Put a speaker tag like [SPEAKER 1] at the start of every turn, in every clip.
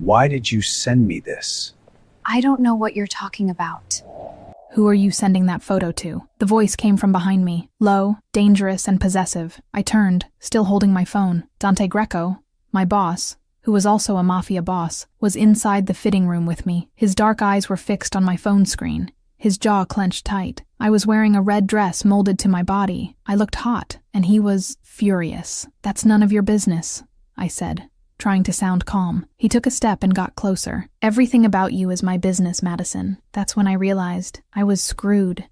[SPEAKER 1] Why did you send me this?
[SPEAKER 2] I don't know what you're talking about.
[SPEAKER 3] Who are you sending that photo to? The voice came from behind me, low, dangerous, and possessive. I turned, still holding my phone. Dante Greco, my boss, who was also a Mafia boss, was inside the fitting room with me. His dark eyes were fixed on my phone screen. His jaw clenched tight. I was wearing a red dress molded to my body. I looked hot, and he was furious. "That's none of your business," I said, trying to sound calm. He took a step and got closer. "Everything about you is my business, Madison." That's when I realized I was screwed.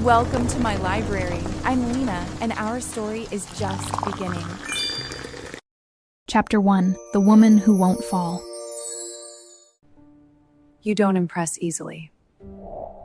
[SPEAKER 4] Welcome to my library. I'm Lena, and our story is just beginning.
[SPEAKER 3] Chapter 1: The Woman Who Won't Fall.
[SPEAKER 2] You don't impress easily.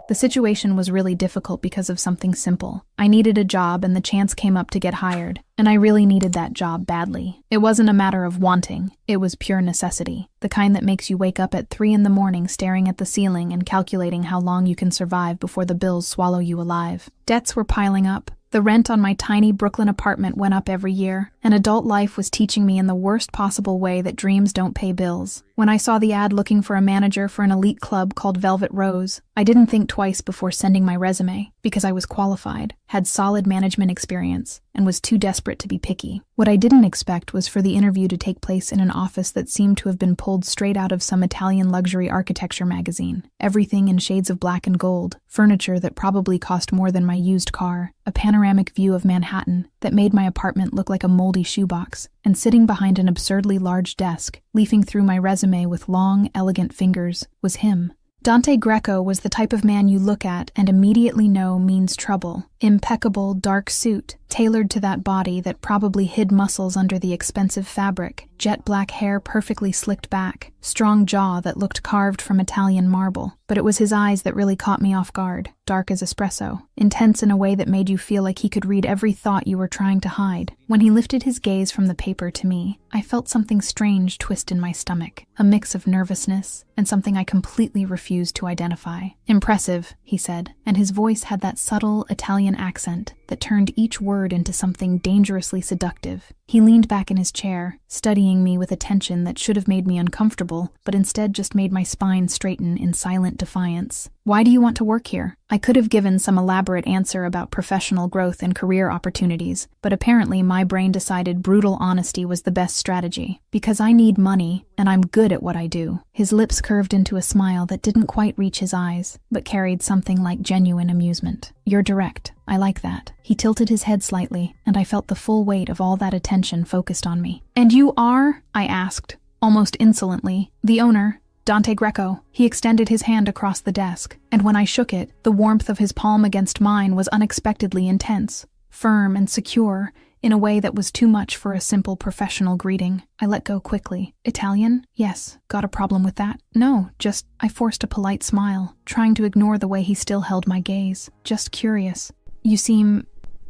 [SPEAKER 3] The situation was really difficult because of something simple. I needed a job and the chance came up to get hired, and I really needed that job badly. It wasn't a matter of wanting, it was pure necessity. The kind that makes you wake up at 3 in the morning staring at the ceiling and calculating how long you can survive before the bills swallow you alive. Debts were piling up. The rent on my tiny Brooklyn apartment went up every year, and adult life was teaching me in the worst possible way that dreams don't pay bills. When I saw the ad looking for a manager for an elite club called Velvet Rose, I didn't think twice before sending my resume, because I was qualified, had solid management experience, and was too desperate to be picky. What I didn't expect was for the interview to take place in an office that seemed to have been pulled straight out of some Italian luxury architecture magazine. Everything in shades of black and gold, furniture that probably cost more than my used car, a panoramic view of Manhattan that made my apartment look like a moldy shoebox, and sitting behind an absurdly large desk, leafing through my resume with long, elegant fingers, was him. Dante Greco was the type of man you look at and immediately know means trouble. Impeccable, dark suit, tailored to that body that probably hid muscles under the expensive fabric, jet black hair perfectly slicked back, strong jaw that looked carved from Italian marble. But it was his eyes that really caught me off guard, dark as espresso, intense in a way that made you feel like he could read every thought you were trying to hide. When he lifted his gaze from the paper to me, I felt something strange twist in my stomach, a mix of nervousness and something I completely refused to identify. "Impressive," he said, and his voice had that subtle Italian accent that turned each word into something dangerously seductive. He leaned back in his chair, studying me with attention that should have made me uncomfortable, but instead just made my spine straighten in silent defiance. "Why do you want to work here?" I could have given some elaborate answer about professional growth and career opportunities, but apparently my brain decided brutal honesty was the best strategy. "Because I need money, and I'm good at what I do." His lips curved into a smile that didn't quite reach his eyes, but carried something like genuine amusement. "You're direct. I like that." He tilted his head slightly, and I felt the full weight of all that attention focused on me. "And you are?" I asked, almost insolently. "The owner, Dante Greco." He extended his hand across the desk, and when I shook it, the warmth of his palm against mine was unexpectedly intense, firm and secure, in a way that was too much for a simple professional greeting. I let go quickly. "Italian? Yes. Got a problem with that?" "No, just..." I forced a polite smile, trying to ignore the way he still held my gaze. "Just curious. You seem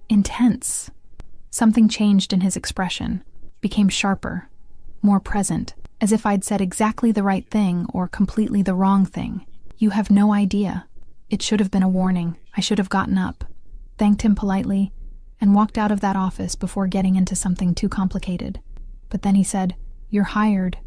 [SPEAKER 3] intense." Something changed in his expression, became sharper, more present, as if I'd said exactly the right thing or completely the wrong thing. "You have no idea." It should have been a warning. I should have gotten up, thanked him politely, and walked out of that office before getting into something too complicated. But then he said, "You're hired,"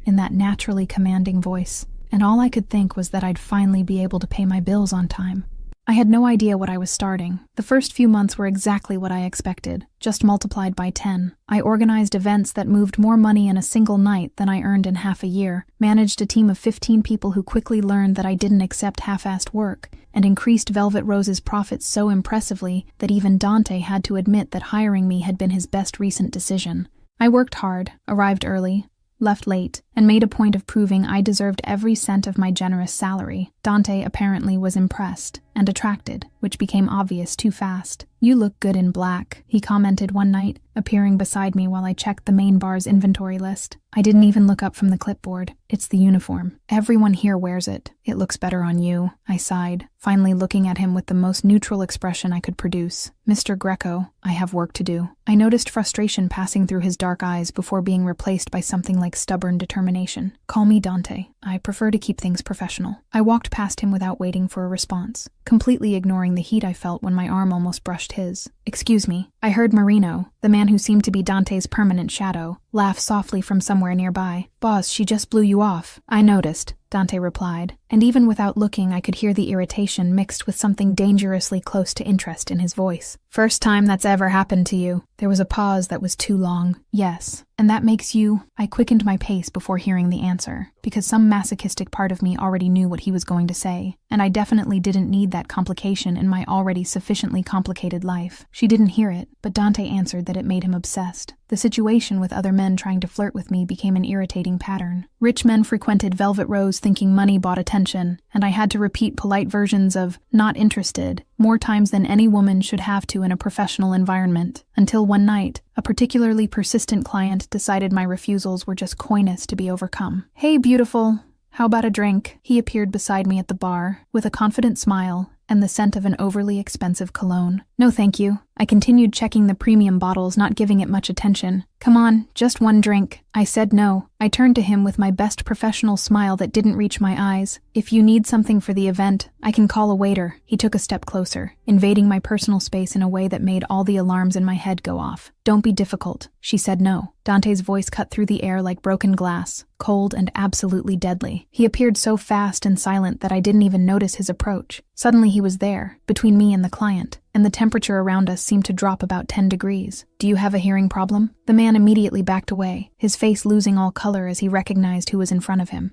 [SPEAKER 3] in that naturally commanding voice, and all I could think was that I'd finally be able to pay my bills on time. I had no idea what I was starting. The first few months were exactly what I expected, just multiplied by 10. I organized events that moved more money in a single night than I earned in half a year, managed a team of 15 people who quickly learned that I didn't accept half-assed work, and increased Velvet Rose's profits so impressively that even Dante had to admit that hiring me had been his best recent decision. I worked hard, arrived early, left late, and made a point of proving I deserved every cent of my generous salary. Dante apparently was impressed and attracted, which became obvious too fast. "You look good in black," he commented one night, appearing beside me while I checked the main bar's inventory list. I didn't even look up from the clipboard. "It's the uniform. Everyone here wears it. It looks better on you," I sighed, finally looking at him with the most neutral expression I could produce. "Mr. Greco, I have work to do." I noticed frustration passing through his dark eyes before being replaced by something like stubborn determination. "Call me Dante. I prefer to keep things professional." I walked past him without waiting for a response, completely ignoring the heat I felt when my arm almost brushed his. "Excuse me." I heard Marino, the man who seemed to be Dante's permanent shadow, laugh softly from somewhere nearby. "Boss, she just blew you off." "I noticed," Dante replied, and even without looking I could hear the irritation mixed with something dangerously close to interest in his voice. "First time that's ever happened to you." There was a pause that was too long. "Yes. And that makes you—" I quickened my pace before hearing the answer, because some masochistic part of me already knew what he was going to say, and I definitely didn't need that complication in my already sufficiently complicated life. She didn't hear it, but Dante answered that it made him obsessed. The situation with other men trying to flirt with me became an irritating pattern. Rich men frequented Velvet Rose thinking money bought attention, and I had to repeat polite versions of "not interested" more times than any woman should have to in a professional environment, until one night, a particularly persistent client decided my refusals were just coyness to be overcome. "Hey, beautiful. How about a drink?" He appeared beside me at the bar, with a confident smile and the scent of an overly expensive cologne. "No, thank you." I continued checking the premium bottles, not giving it much attention. "Come on, just one drink." I said no. I turned to him with my best professional smile that didn't reach my eyes. "If you need something for the event, I can call a waiter." He took a step closer, invading my personal space in a way that made all the alarms in my head go off. "Don't be difficult." She said no. Dante's voice cut through the air like broken glass, cold and absolutely deadly. He appeared so fast and silent that I didn't even notice his approach. Suddenly he was there, between me and the client, and the temperature around us seemed to drop about 10 degrees. "Do you have a hearing problem?" The man immediately backed away, his face losing all color as he recognized who was in front of him.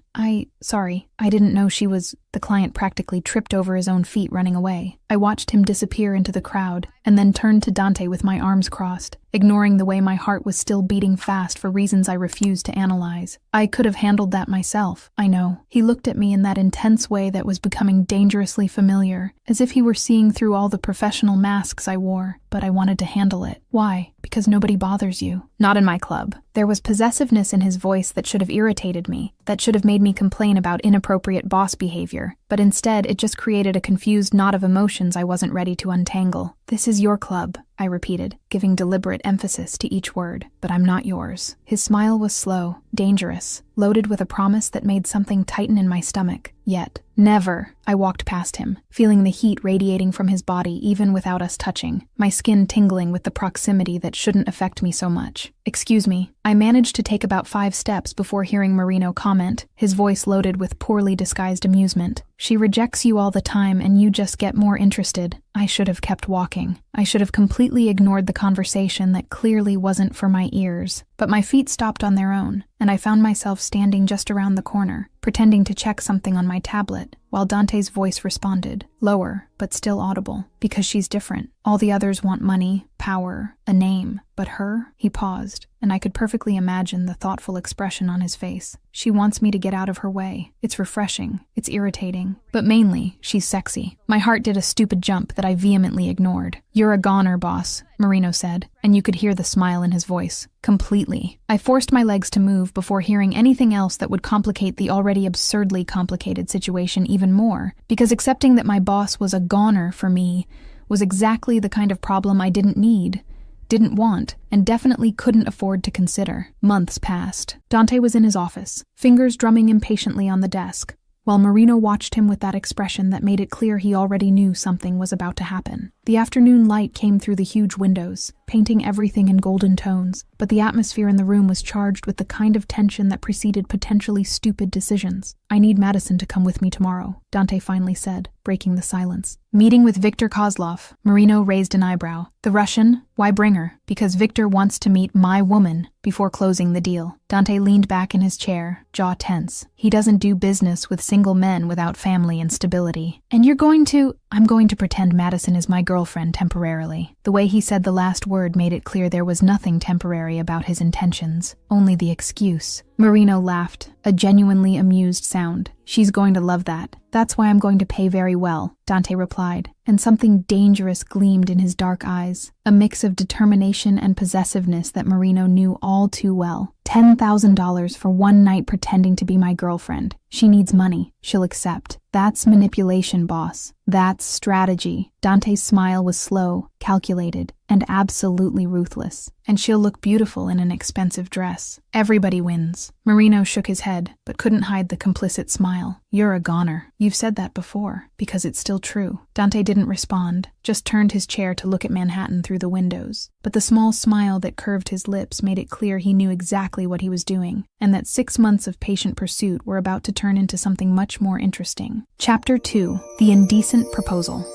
[SPEAKER 3] Sorry, I didn't know she was—" The client practically tripped over his own feet running away. I watched him disappear into the crowd, and then turned to Dante with my arms crossed, ignoring the way my heart was still beating fast for reasons I refused to analyze. "I could have handled that myself, I know." He looked at me in that intense way that was becoming dangerously familiar, as if he were seeing through all the professional masks I wore, but I wanted to handle it. "Why? Because nobody bothers you." "Not in my club." There was possessiveness in his voice that should have irritated me, that should have made me complain about inappropriate boss behavior, but instead it just created a confused knot of emotions I wasn't ready to untangle. "This is your club," I repeated, giving deliberate emphasis to each word, "but I'm not yours." His smile was slow, dangerous, loaded with a promise that made something tighten in my stomach. Yet, never. I walked past him, feeling the heat radiating from his body even without us touching, my skin tingling with the proximity that shouldn't affect me so much. "Excuse me." I managed to take about 5 steps before hearing Marino comment, his voice loaded with poorly disguised amusement. "She rejects you all the time and you just get more interested." I should have kept walking. I should have completely ignored the conversation that clearly wasn't for my ears. But my feet stopped on their own, and I found myself standing just around the corner, pretending to check something on my tablet, while Dante's voice responded, lower, but still audible. "Because she's different. All the others want money, power, a name. But her?" He paused, and I could perfectly imagine the thoughtful expression on his face. "She wants me to get out of her way. It's refreshing. It's irritating. But mainly, she's sexy." My heart did a stupid jump that I vehemently ignored. "You're a goner, boss," Marino said, and you could hear the smile in his voice. "Completely." I forced my legs to move before hearing anything else that would complicate the already absurdly complicated situation even more, because accepting that my boss was a goner for me was exactly the kind of problem I didn't need, didn't want, and definitely couldn't afford to consider. Months passed. Dante was in his office, fingers drumming impatiently on the desk, while Marino watched him with that expression that made it clear he already knew something was about to happen. The afternoon light came through the huge windows, painting everything in golden tones, but the atmosphere in the room was charged with the kind of tension that preceded potentially stupid decisions. "I need Madison to come with me tomorrow," Dante finally said, breaking the silence. "Meeting with Viktor Kozlov." Marino raised an eyebrow. "The Russian? Why bring her?" "Because Viktor wants to meet my woman before closing the deal." Dante leaned back in his chair, jaw tense. "He doesn't do business with single men without family and stability." "And you're going to—" "I'm going to pretend Madison is my girlfriend temporarily." The way he said the last word made it clear there was nothing temporary about his intentions, only the excuse. Marino laughed, a genuinely amused sound. "She's going to love that. That's why I'm going to pay very well," Dante replied, and something dangerous gleamed in his dark eyes, a mix of determination and possessiveness that Marino knew all too well. $10,000 for one night pretending to be my girlfriend. She needs money. She'll accept. That's manipulation, boss. That's strategy. Dante's smile was slow, calculated. and absolutely ruthless. And she'll look beautiful in an expensive dress. Everybody wins. Marino shook his head, but couldn't hide the complicit smile. You're a goner. You've said that before, because it's still true. Dante didn't respond, just turned his chair to look at Manhattan through the windows. But the small smile that curved his lips made it clear he knew exactly what he was doing, and that 6 months of patient pursuit were about to turn into something much more interesting. Chapter 2: The Indecent Proposal.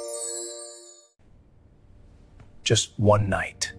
[SPEAKER 1] Just one night.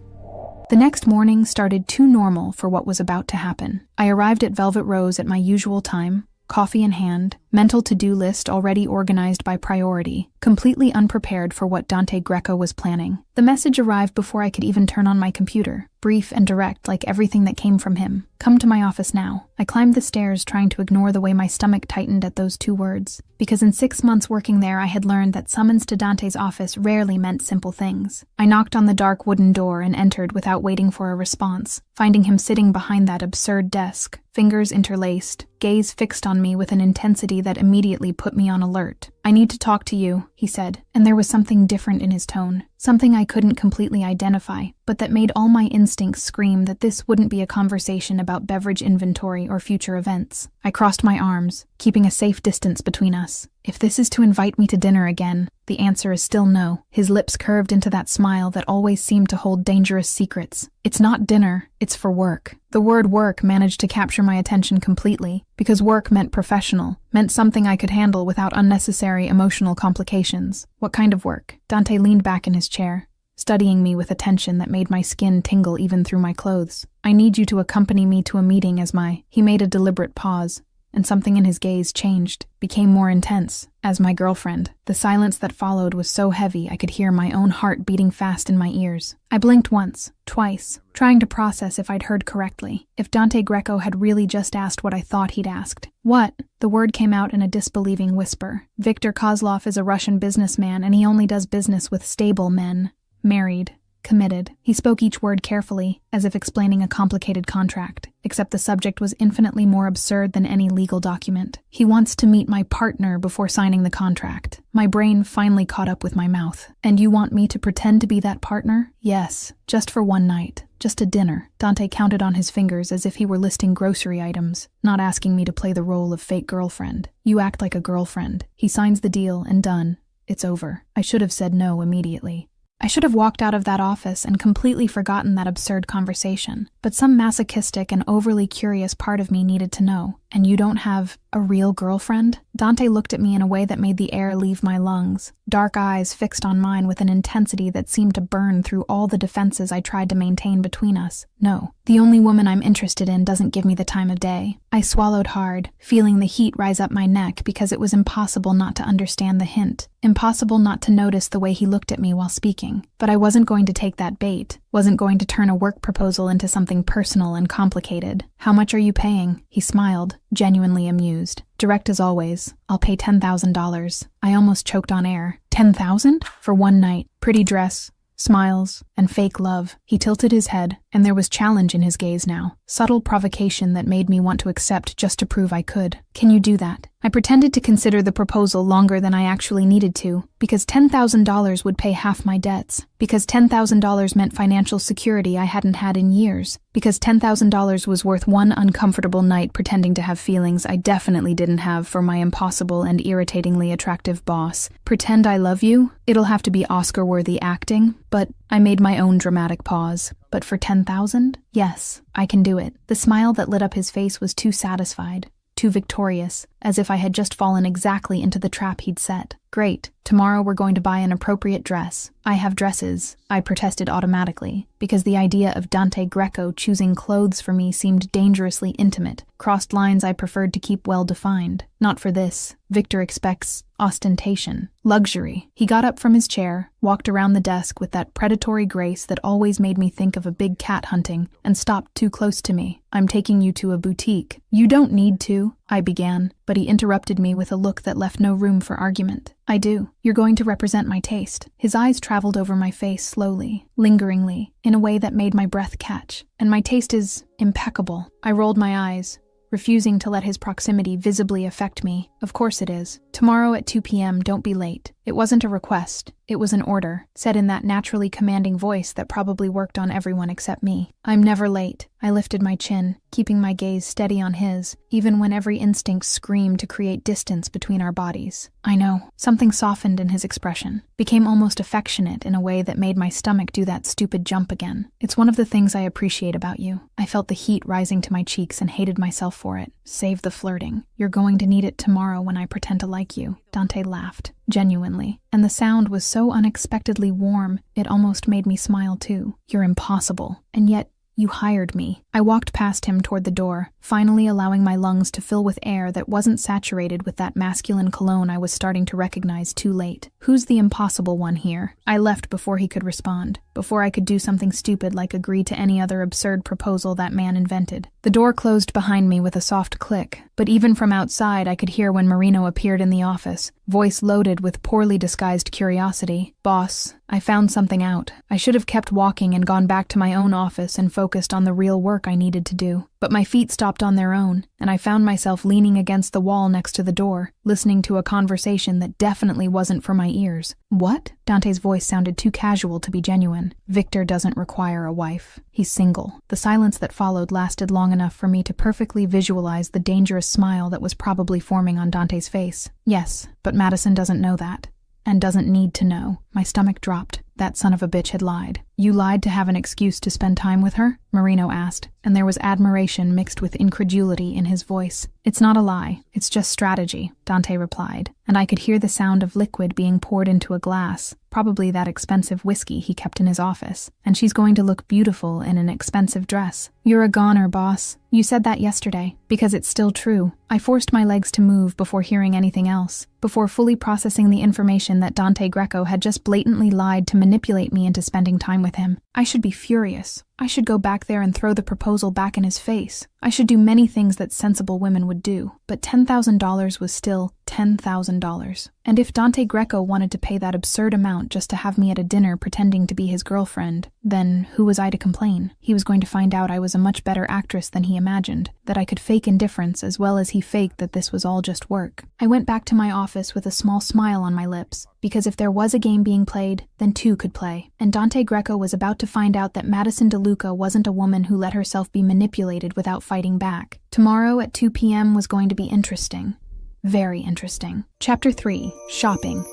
[SPEAKER 3] The next morning started too normal for what was about to happen. I arrived at Velvet Rose at my usual time, coffee in hand, mental to-do list already organized by priority, completely unprepared for what Dante Greco was planning. The message arrived before I could even turn on my computer, brief and direct like everything that came from him. Come to my office now. I climbed the stairs trying to ignore the way my stomach tightened at those 2 words, because in 6 months working there I had learned that summons to Dante's office rarely meant simple things. I knocked on the dark wooden door and entered without waiting for a response, finding him sitting behind that absurd desk, fingers interlaced, gaze fixed on me with an intensity that immediately put me on alert. I need to talk to you, he said, and there was something different in his tone, something I couldn't completely identify, but that made all my instincts scream that this wouldn't be a conversation about beverage inventory or future events. I crossed my arms, keeping a safe distance between us. If this is to invite me to dinner again, the answer is still no. His lips curved into that smile that always seemed to hold dangerous secrets. It's not dinner, it's for work. The word work managed to capture my attention completely, because work meant professional, meant something I could handle without unnecessary emotional complications. What kind of work? Dante leaned back in his chair, studying me with attention that made my skin tingle even through my clothes. I need you to accompany me to a meeting as my... He made a deliberate pause, and something in his gaze changed, became more intense, as my girlfriend. The silence that followed was so heavy I could hear my own heart beating fast in my ears. I blinked once, twice, trying to process if I'd heard correctly, if Dante Greco had really just asked what I thought he'd asked. What? The word came out in a disbelieving whisper. Viktor Kozlov is a Russian businessman, and he only does business with stable men. Married. Committed. He spoke each word carefully, as if explaining a complicated contract, except the subject was infinitely more absurd than any legal document. He wants to meet my partner before signing the contract. My brain finally caught up with my mouth. And you want me to pretend to be that partner? Yes, just for one night. Just a dinner. Dante counted on his fingers as if he were listing grocery items, not asking me to play the role of fake girlfriend. You act like a girlfriend. He signs the deal and done. It's over. I should have said no immediately. I should have walked out of that office and completely forgotten that absurd conversation, but some masochistic and overly curious part of me needed to know. And you don't have a real girlfriend? Dante looked at me in a way that made the air leave my lungs, dark eyes fixed on mine with an intensity that seemed to burn through all the defenses I tried to maintain between us. No, the only woman I'm interested in doesn't give me the time of day. I swallowed hard, feeling the heat rise up my neck because it was impossible not to understand the hint, impossible not to notice the way he looked at me while speaking. But I wasn't going to take that bait, wasn't going to turn a work proposal into something personal and complicated. How much are you paying? He smiled, genuinely amused. Direct as always. I'll pay $10,000. I almost choked on air. 10,000? For one night. Pretty dress, smiles, and fake love. He tilted his head, and there was challenge in his gaze now. Subtle provocation that made me want to accept just to prove I could. Can you do that? I pretended to consider the proposal longer than I actually needed to, because $10,000 would pay half my debts, because $10,000 meant financial security I hadn't had in years, because $10,000 was worth one uncomfortable night pretending to have feelings I definitely didn't have for my impossible and irritatingly attractive boss. Pretend I love you? It'll have to be Oscar-worthy acting, but I made my own dramatic pause. But for 10,000? Yes, I can do it. The smile that lit up his face was too satisfied, too victorious, as if I had just fallen exactly into the trap he'd set. Great. Tomorrow we're going to buy an appropriate dress. I have dresses, I protested automatically, because the idea of Dante Greco choosing clothes for me seemed dangerously intimate, crossed lines I preferred to keep well-defined. Not for this. Victor expects ostentation, luxury. He got up from his chair, walked around the desk with that predatory grace that always made me think of a big cat hunting, and stopped too close to me. I'm taking you to a boutique. You don't need to, I began, but he interrupted me with a look that left no room for argument. I do. You're going to represent my taste. His eyes traveled over my face slowly, lingeringly, in a way that made my breath catch. And my taste is impeccable. I rolled my eyes, refusing to let his proximity visibly affect me. Of course it is. Tomorrow at 2 p.m., don't be late. It wasn't a request, it was an order, said in that naturally commanding voice that probably worked on everyone except me. I'm never late. I lifted my chin, keeping my gaze steady on his, even when every instinct screamed to create distance between our bodies. I know. Something softened in his expression, became almost affectionate in a way that made my stomach do that stupid jump again. It's one of the things I appreciate about you. I felt the heat rising to my cheeks and hated myself for it. Save the flirting. You're going to need it tomorrow when I pretend to like you. Dante laughed, genuinely, and the sound was so unexpectedly warm, it almost made me smile too. You're impossible, and yet you hired me. I walked past him toward the door, finally allowing my lungs to fill with air that wasn't saturated with that masculine cologne I was starting to recognize too late. Who's the impossible one here? I left before he could respond, before I could do something stupid like agree to any other absurd proposal that man invented. The door closed behind me with a soft click, but even from outside I could hear when Marino appeared in the office, voice loaded with poorly disguised curiosity. Boss, I found something out. I should have kept walking and gone back to my own office and focused on the real work I needed to do. But my feet stopped on their own, and I found myself leaning against the wall next to the door, listening to a conversation that definitely wasn't for my ears. What? Dante's voice sounded too casual to be genuine. Victor doesn't require a wife. He's single. The silence that followed lasted long enough for me to perfectly visualize the dangerous smile that was probably forming on Dante's face. Yes, but Madison doesn't know that. And doesn't need to know. My stomach dropped. That son of a bitch had lied. You lied to have an excuse to spend time with her? Marino asked, and there was admiration mixed with incredulity in his voice. It's not a lie. It's just strategy, Dante replied, and I could hear the sound of liquid being poured into a glass, probably that expensive whiskey he kept in his office. And she's going to look beautiful in an expensive dress. You're a goner, boss. You said that yesterday, because it's still true. I forced my legs to move before hearing anything else, before fully processing the information that Dante Greco had just blatantly lied to manipulate me into spending time with him. I should be furious. I should go back there and throw the proposal back in his face. I should do many things that sensible women would do, but $10,000 was still $10,000. And if Dante Greco wanted to pay that absurd amount just to have me at a dinner pretending to be his girlfriend, then who was I to complain? He was going to find out I was a much better actress than he imagined, that I could fake indifference as well as he faked that this was all just work. I went back to my office with a small smile on my lips, because if there was a game being played, then two could play. And Dante Greco was about to find out that Madison DeLuca wasn't a woman who let herself be manipulated without fighting back. Tomorrow at 2 p.m. was going to be interesting. Very interesting. Chapter 3. Shopping.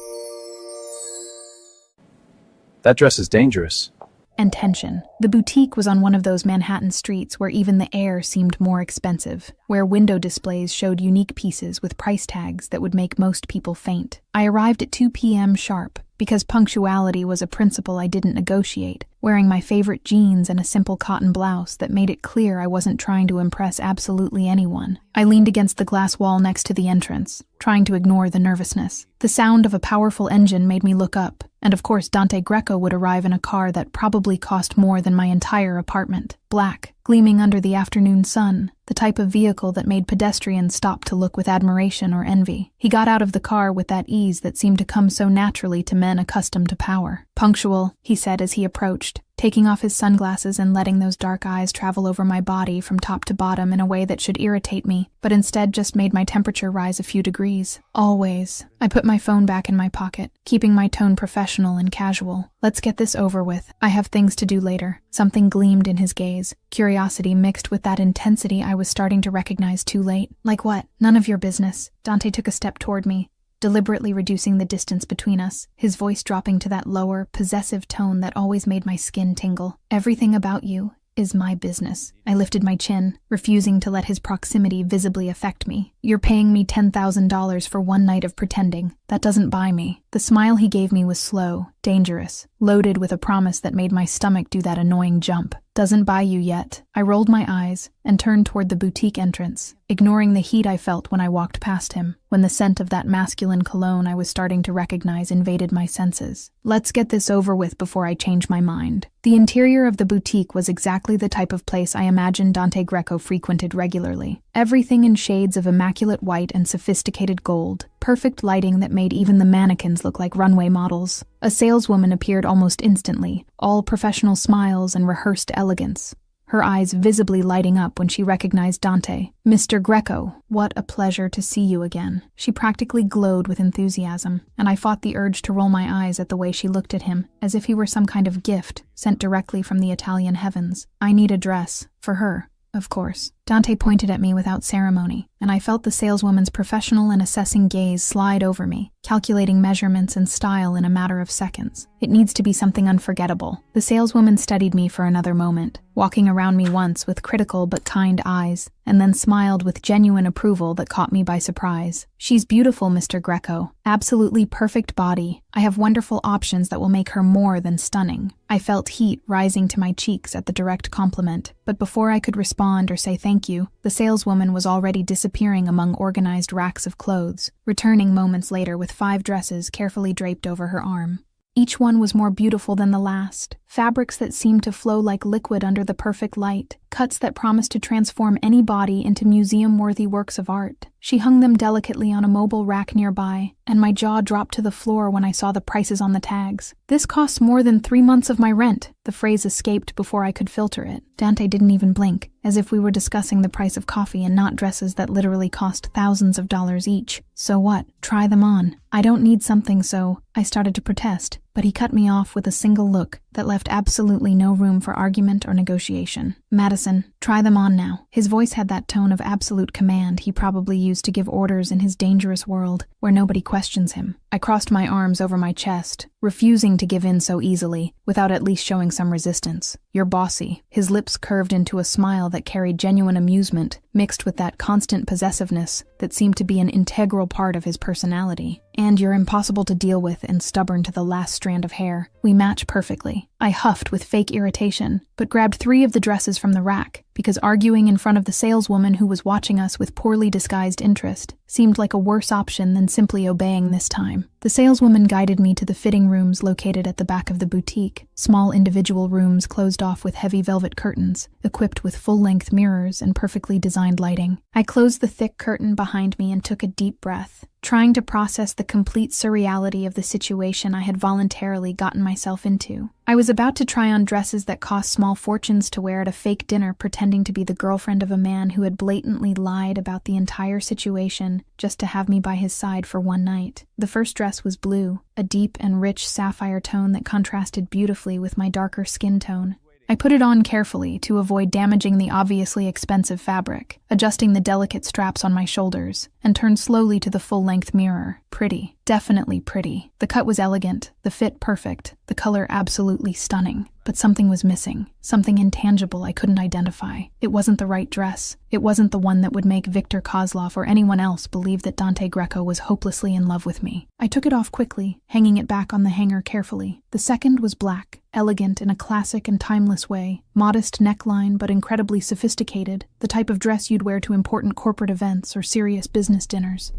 [SPEAKER 1] That dress is dangerous.
[SPEAKER 3] And tension. The boutique was on one of those Manhattan streets where even the air seemed more expensive, where window displays showed unique pieces with price tags that would make most people faint. I arrived at 2 p.m. sharp, because punctuality was a principle I didn't negotiate, wearing my favorite jeans and a simple cotton blouse that made it clear I wasn't trying to impress absolutely anyone. I leaned against the glass wall next to the entrance, trying to ignore the nervousness. The sound of a powerful engine made me look up, and of course Dante Greco would arrive in a car that probably cost more than my entire apartment. Black, gleaming under the afternoon sun, the type of vehicle that made pedestrians stop to look with admiration or envy. He got out of the car with that ease that seemed to come so naturally to men accustomed to power. Punctual, he said as he approached, taking off his sunglasses and letting those dark eyes travel over my body from top to bottom in a way that should irritate me, but instead just made my temperature rise a few degrees. Always. I put my phone back in my pocket, keeping my tone professional and casual. Let's get this over with. I have things to do later. Something gleamed in his gaze, curiosity mixed with that intensity I was starting to recognize too late. Like what? None of your business. Dante took a step toward me, deliberately reducing the distance between us, his voice dropping to that lower, possessive tone that always made my skin tingle. Everything about you is my business. I lifted my chin, refusing to let his proximity visibly affect me. You're paying me $10,000 for one night of pretending. That doesn't buy me. The smile he gave me was slow, dangerous, loaded with a promise that made my stomach do that annoying jump. Doesn't buy you yet. I rolled my eyes and turned toward the boutique entrance, ignoring the heat I felt when I walked past him, when the scent of that masculine cologne I was starting to recognize invaded my senses. Let's get this over with before I change my mind. The interior of the boutique was exactly the type of place I imagined Dante Greco frequented regularly. Everything in shades of immaculate white and sophisticated gold, perfect lighting that made even the mannequins look like runway models. A saleswoman appeared almost instantly, all professional smiles and rehearsed elegance. her eyes visibly lighting up when she recognized Dante. "Mr. Greco, what a pleasure to see you again." She practically glowed with enthusiasm, and I fought the urge to roll my eyes at the way she looked at him, as if he were some kind of gift sent directly from the Italian heavens. "I need a dress. For her, of course." Dante pointed at me without ceremony, and I felt the saleswoman's professional and assessing gaze slide over me, calculating measurements and style in a matter of seconds. "It needs to be something unforgettable." The saleswoman studied me for another moment, walking around me once with critical but kind eyes, and then smiled with genuine approval that caught me by surprise. "She's beautiful, Mr. Greco. Absolutely perfect body. I have wonderful options that will make her more than stunning." I felt heat rising to my cheeks at the direct compliment, but before I could respond or say thank you, the saleswoman was already disappearing among organized racks of clothes, returning moments later with 5 dresses carefully draped over her arm. Each one was more beautiful than the last, fabrics that seemed to flow like liquid under the perfect light, cuts that promised to transform any body into museum-worthy works of art. She hung them delicately on a mobile rack nearby, and my jaw dropped to the floor when I saw the prices on the tags. "This costs more than 3 months of my rent." The phrase escaped before I could filter it. Dante didn't even blink, as if we were discussing the price of coffee and not dresses that literally cost thousands of dollars each. "So what? Try them on." "I don't need something so—" I started to protest, but he cut me off with a single look that left absolutely no room for argument or negotiation. "Madison, try them on now." His voice had that tone of absolute command he probably used to give orders in his dangerous world, where nobody questions him. I crossed my arms over my chest, refusing to give in so easily, without at least showing some resistance. "You're bossy." His lips curved into a smile that carried genuine amusement, mixed with that constant possessiveness that seemed to be an integral part of his personality. "And you're impossible to deal with and stubborn to the last strand of hair. We match perfectly." I huffed with fake irritation, but grabbed 3 of the dresses from the rack, because arguing in front of the saleswoman who was watching us with poorly disguised interest seemed like a worse option than simply obeying this time. The saleswoman guided me to the fitting rooms located at the back of the boutique, small individual rooms closed off with heavy velvet curtains, equipped with full-length mirrors and perfectly designed lighting. I closed the thick curtain behind me and took a deep breath, trying to process the complete surreality of the situation I had voluntarily gotten myself into. I was about to try on dresses that cost small fortunes to wear at a fake dinner, pretending to be the girlfriend of a man who had blatantly lied about the entire situation just to have me by his side for one night. The first dress was blue, a deep and rich sapphire tone that contrasted beautifully with my darker skin tone. I put it on carefully to avoid damaging the obviously expensive fabric, adjusting the delicate straps on my shoulders, and turned slowly to the full-length mirror. Pretty. Definitely pretty. The cut was elegant, the fit perfect, the color absolutely stunning. But something was missing, something intangible I couldn't identify. It wasn't the right dress. It wasn't the one that would make Victor Kozlov or anyone else believe that Dante Greco was hopelessly in love with me. I took it off quickly, hanging it back on the hanger carefully. The second was black, elegant in a classic and timeless way, modest neckline but incredibly sophisticated, the type of dress you'd wear to important corporate events or serious business dinners.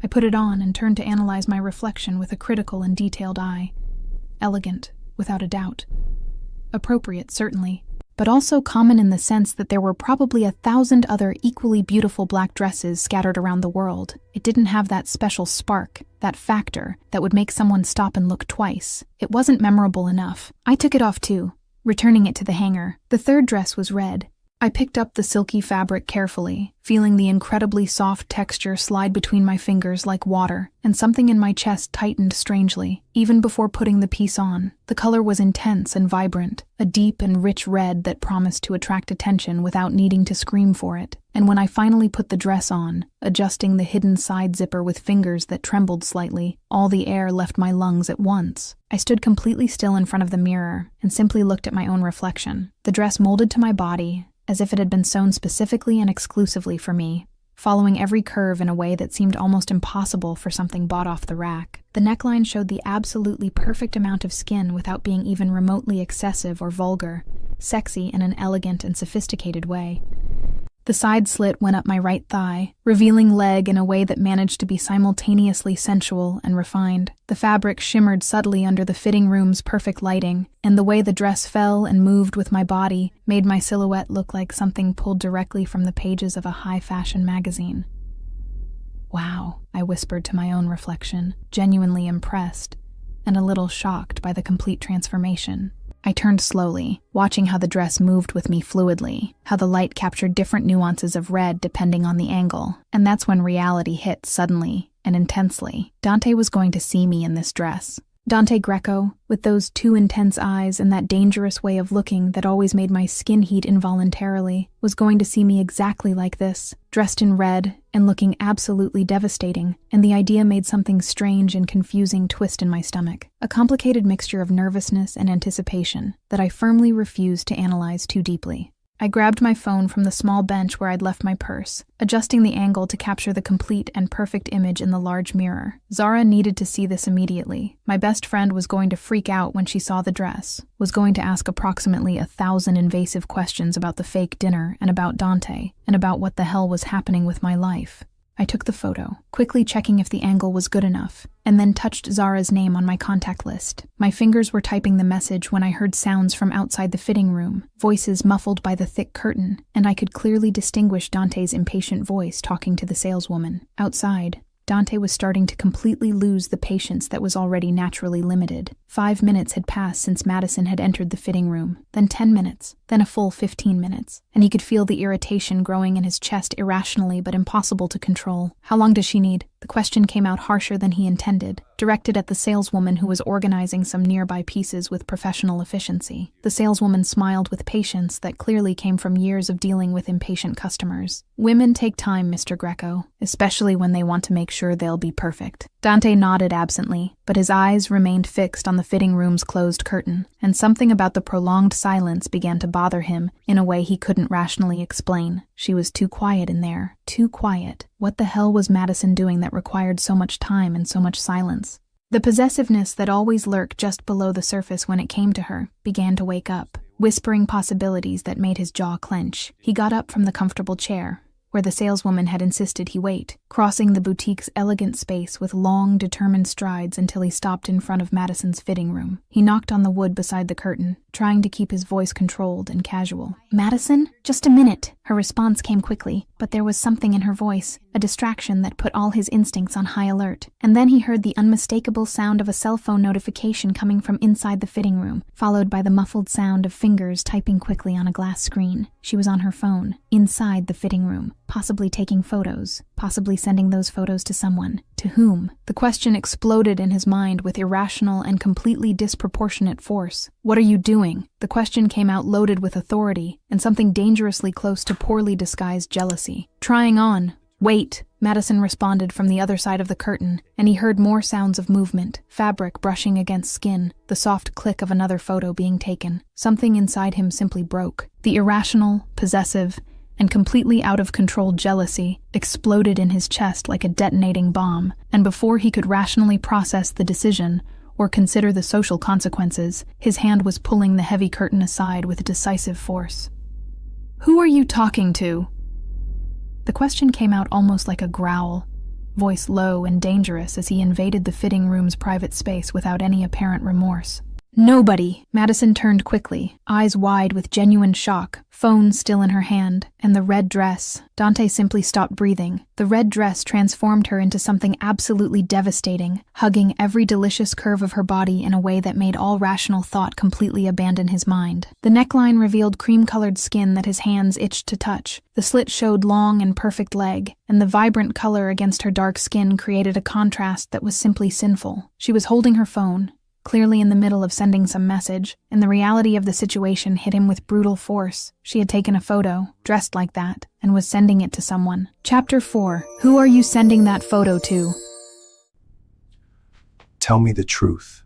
[SPEAKER 3] I put it on and turned to analyze my reflection with a critical and detailed eye. Elegant, without a doubt. Appropriate, certainly, but also common in the sense that there were probably 1,000 other equally beautiful black dresses scattered around the world. It didn't have that special spark, that factor, that would make someone stop and look twice. It wasn't memorable enough. I took it off too, returning it to the hanger. The third dress was red. I picked up the silky fabric carefully, feeling the incredibly soft texture slide between my fingers like water, and something in my chest tightened strangely, even before putting the piece on. The color was intense and vibrant, a deep and rich red that promised to attract attention without needing to scream for it. And when I finally put the dress on, adjusting the hidden side zipper with fingers that trembled slightly, all the air left my lungs at once. I stood completely still in front of the mirror and simply looked at my own reflection. The dress molded to my body, as if it had been sewn specifically and exclusively for me, following every curve in a way that seemed almost impossible for something bought off the rack. The neckline showed the absolutely perfect amount of skin without being even remotely excessive or vulgar, sexy in an elegant and sophisticated way. The side slit went up my right thigh, revealing leg in a way that managed to be simultaneously sensual and refined. The fabric shimmered subtly under the fitting room's perfect lighting, and the way the dress fell and moved with my body made my silhouette look like something pulled directly from the pages of a high-fashion magazine. "Wow," I whispered to my own reflection, genuinely impressed, and a little shocked by the complete transformation. I turned slowly, watching how the dress moved with me fluidly, how the light captured different nuances of red depending on the angle. And that's when reality hit suddenly and intensely. Dante was going to see me in this dress. Dante Greco, with those two intense eyes and that dangerous way of looking that always made my skin heat involuntarily, was going to see me exactly like this, dressed in red and looking absolutely devastating, and the idea made something strange and confusing twist in my stomach, a complicated mixture of nervousness and anticipation that I firmly refused to analyze too deeply. I grabbed my phone from the small bench where I'd left my purse, adjusting the angle to capture the complete and perfect image in the large mirror. Zara needed to see this immediately. My best friend was going to freak out when she saw the dress, was going to ask approximately 1,000 invasive questions about the fake dinner and about Dante, and about what the hell was happening with my life. I took the photo, quickly checking if the angle was good enough, and then touched Zara's name on my contact list. My fingers were typing the message when I heard sounds from outside the fitting room, voices muffled by the thick curtain, and I could clearly distinguish Dante's impatient voice talking to the saleswoman. Outside, Dante was starting to completely lose the patience that was already naturally limited. 5 minutes had passed since Madison had entered the fitting room, then 10 minutes, then a full 15 minutes, and he could feel the irritation growing in his chest irrationally but impossible to control. How long does she need? The question came out harsher than he intended, directed at the saleswoman who was organizing some nearby pieces with professional efficiency. The saleswoman smiled with patience that clearly came from years of dealing with impatient customers. Women take time, Mr. Greco, especially when they want to make sure they'll be perfect. Dante nodded absently, but his eyes remained fixed on the fitting room's closed curtain, and something about the prolonged silence began to bother him in a way he couldn't rationally explain. She was too quiet in there, too quiet. What the hell was Madison doing that required so much time and so much silence? The possessiveness that always lurked just below the surface when it came to her began to wake up, whispering possibilities that made his jaw clench. He got up from the comfortable chair, where the saleswoman had insisted he wait, crossing the boutique's elegant space with long, determined strides until he stopped in front of Madison's fitting room. He knocked on the wood beside the curtain, trying to keep his voice controlled and casual. "Madison? Just a minute." Her response came quickly, but there was something in her voice, a distraction that put all his instincts on high alert. And then he heard the unmistakable sound of a cell phone notification coming from inside the fitting room, followed by the muffled sound of fingers typing quickly on a glass screen. She was on her phone, inside the fitting room, possibly taking photos, possibly sending those photos to someone. To whom? The question exploded in his mind with irrational and completely disproportionate force. "What are you doing?" The question came out loaded with authority and something dangerously close to poorly disguised jealousy. "Trying on." "Wait," Madison responded from the other side of the curtain, and he heard more sounds of movement, fabric brushing against skin, the soft click of another photo being taken. Something inside him simply broke. The irrational, possessive, and completely out of control jealousy exploded in his chest like a detonating bomb, and before he could rationally process the decision or consider the social consequences, his hand was pulling the heavy curtain aside with decisive force. "Who are you talking to?" The question came out almost like a growl, voice low and dangerous as he invaded the fitting room's private space without any apparent remorse. "Nobody." Madison turned quickly, eyes wide with genuine shock, phone still in her hand, and the red dress. Dante simply stopped breathing. The red dress transformed her into something absolutely devastating, hugging every delicious curve of her body in a way that made all rational thought completely abandon his mind. The neckline revealed cream-colored skin that his hands itched to touch. The slit showed long and perfect leg, and the vibrant color against her dark skin created a contrast that was simply sinful. She was holding her phone, clearly in the middle of sending some message, and the reality of the situation hit him with brutal force. She had taken a photo, dressed like that, and was sending it to someone. Chapter 4. Who are you sending that photo to?
[SPEAKER 1] Tell me the truth.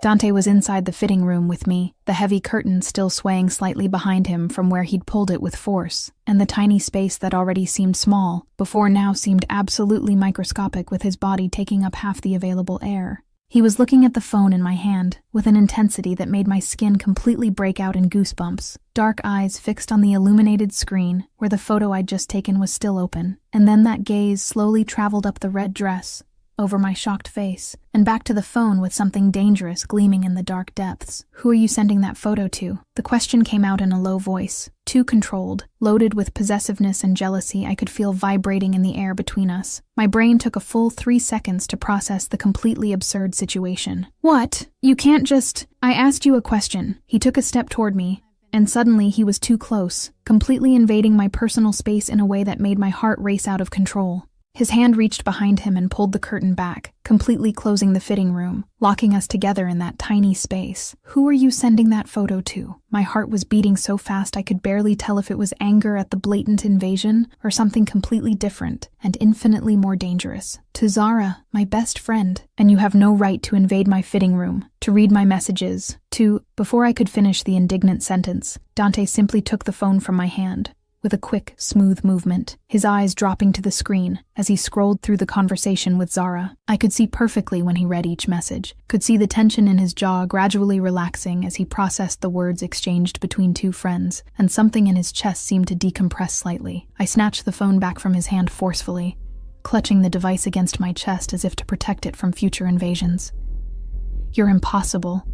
[SPEAKER 3] Dante was inside the fitting room with me, the heavy curtain still swaying slightly behind him from where he'd pulled it with force, and the tiny space that already seemed small, before now seemed absolutely microscopic with his body taking up half the available air. He was looking at the phone in my hand, with an intensity that made my skin completely break out in goosebumps. Dark eyes fixed on the illuminated screen, where the photo I'd just taken was still open, and then that gaze slowly traveled up the red dress, over my shocked face, and back to the phone with something dangerous gleaming in the dark depths. Who are you sending that photo to? The question came out in a low voice, too controlled, loaded with possessiveness and jealousy I could feel vibrating in the air between us. My brain took a full 3 seconds to process the completely absurd situation. What? You can't just... I asked you a question. He took a step toward me, and suddenly he was too close, completely invading my personal space in a way that made my heart race out of control. His hand reached behind him and pulled the curtain back, completely closing the fitting room, locking us together in that tiny space. Who are you sending that photo to? My heart was beating so fast I could barely tell if it was anger at the blatant invasion or something completely different and infinitely more dangerous. To Zara, my best friend, and you have no right to invade my fitting room, to read my messages, to... Before I could finish the indignant sentence, Dante simply took the phone from my hand, with a quick, smooth movement, his eyes dropping to the screen as he scrolled through the conversation with Zara. I could see perfectly when he read each message, could see the tension in his jaw gradually relaxing as he processed the words exchanged between two friends, and something in his chest seemed to decompress slightly. I snatched the phone back from his hand forcefully, clutching the device against my chest as if to protect it from future invasions. You're impossible.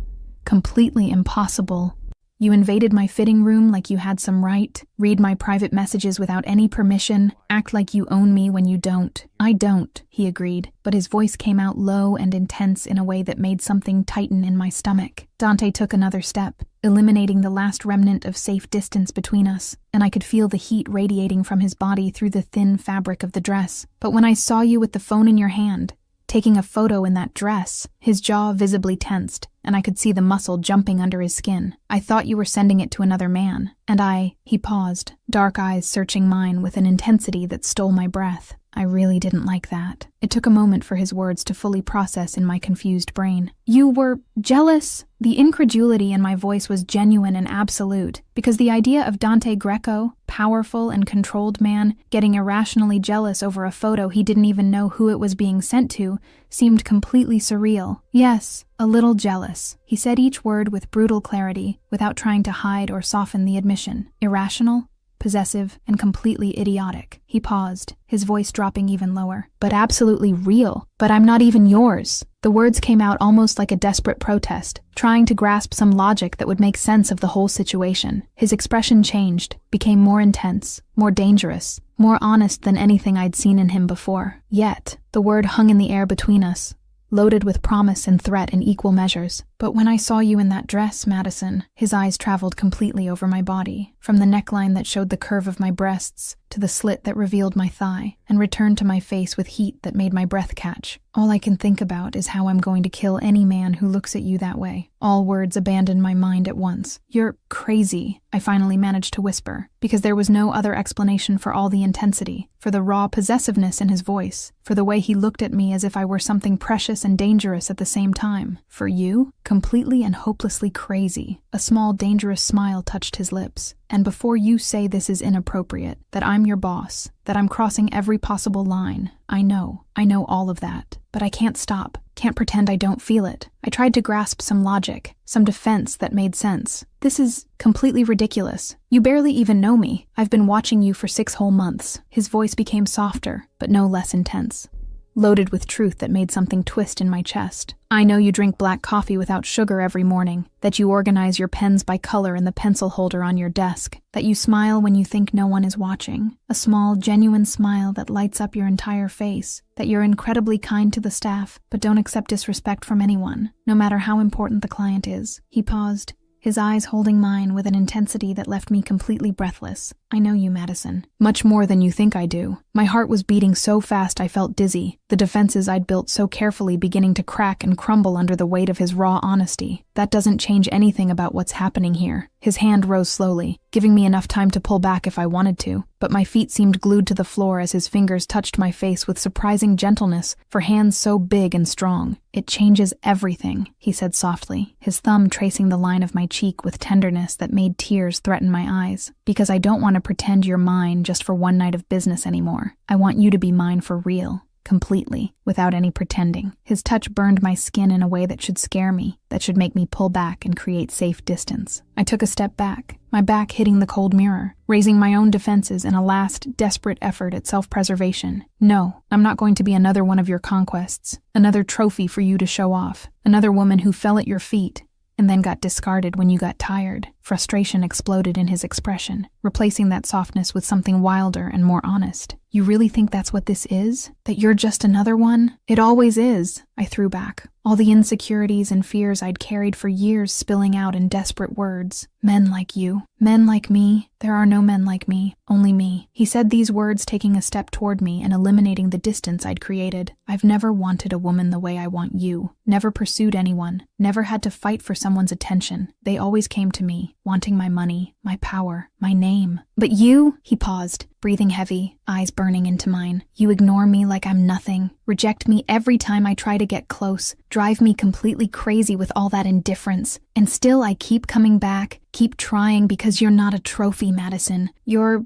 [SPEAKER 3] Completely impossible. You invaded my fitting room like you had some right, read my private messages without any permission, act like you own me when you don't. I don't, he agreed, but his voice came out low and intense in a way that made something tighten in my stomach. Dante took another step, eliminating the last remnant of safe distance between us, and I could feel the heat radiating from his body through the thin fabric of the dress. But when I saw you with the phone in your hand, taking a photo in that dress, his jaw visibly tensed, and I could see the muscle jumping under his skin. I thought you were sending it to another man, and he paused, dark eyes searching mine with an intensity that stole my breath. I really didn't like that. It took a moment for his words to fully process in my confused brain. You were jealous? The incredulity in my voice was genuine and absolute, because the idea of Dante Greco, powerful and controlled man, getting irrationally jealous over a photo he didn't even know who it was being sent to, seemed completely surreal. Yes, a little jealous. He said each word with brutal clarity, without trying to hide or soften the admission. Irrational, possessive, and completely idiotic. He paused, his voice dropping even lower. But absolutely real. But I'm not even yours. The words came out almost like a desperate protest, trying to grasp some logic that would make sense of the whole situation. His expression changed, became more intense, more dangerous, more honest than anything I'd seen in him before. Yet, the word hung in the air between us, loaded with promise and threat in equal measures. But when I saw you in that dress, Madison, his eyes traveled completely over my body, from the neckline that showed the curve of my breasts to the slit that revealed my thigh, and returned to my face with heat that made my breath catch. All I can think about is how I'm going to kill any man who looks at you that way. All words abandoned my mind at once. You're crazy, I finally managed to whisper, because there was no other explanation for all the intensity, for the raw possessiveness in his voice, for the way he looked at me as if I were something precious and dangerous at the same time. For you? Completely and hopelessly crazy. A small, dangerous smile touched his lips. And before you say this is inappropriate, that I'm your boss, that I'm crossing every possible line, I know all of that. But I can't stop, can't pretend I don't feel it. I tried to grasp some logic, some defense that made sense. This is completely ridiculous. You barely even know me. I've been watching you for 6 whole months. His voice became softer, but no less intense, loaded with truth that made something twist in my chest. I know you drink black coffee without sugar every morning, that you organize your pens by color in the pencil holder on your desk, that you smile when you think no one is watching, a small, genuine smile that lights up your entire face, that you're incredibly kind to the staff, but don't accept disrespect from anyone, no matter how important the client is. He paused, his eyes holding mine with an intensity that left me completely breathless. I know you, Madison. Much more than you think I do. My heart was beating so fast I felt dizzy, the defenses I'd built so carefully beginning to crack and crumble under the weight of his raw honesty. That doesn't change anything about what's happening here. His hand rose slowly, giving me enough time to pull back if I wanted to, but my feet seemed glued to the floor as his fingers touched my face with surprising gentleness for hands so big and strong. It changes everything, he said softly, his thumb tracing the line of my cheek with tenderness that made tears threaten my eyes. Because I don't want to pretend you're mine just for one night of business anymore. I want you to be mine for real. completely, without any pretending. His touch burned my skin in a way that should scare me, that should make me pull back and create safe distance. I took a step back, my back hitting the cold mirror, raising my own defenses in a last, desperate effort at self-preservation. No, I'm not going to be another one of your conquests, another trophy for you to show off, another woman who fell at your feet and then got discarded when you got tired. Frustration exploded in his expression, replacing that softness with something wilder and more honest. You really think that's what this is? That you're just another one? It always is, I threw back. All the insecurities and fears I'd carried for years spilling out in desperate words. Men like you. Men like me. There are no men like me. Only me. He said these words taking a step toward me and eliminating the distance I'd created. I've never wanted a woman the way I want you. Never pursued anyone. Never had to fight for someone's attention. They always came to me, wanting my money, my power, my name. But you, he paused, breathing heavy, eyes burning into mine. You ignore me like I'm nothing, reject me every time I try to get close, drive me completely crazy with all that indifference. And still I keep coming back, keep trying because you're not a trophy, Madison.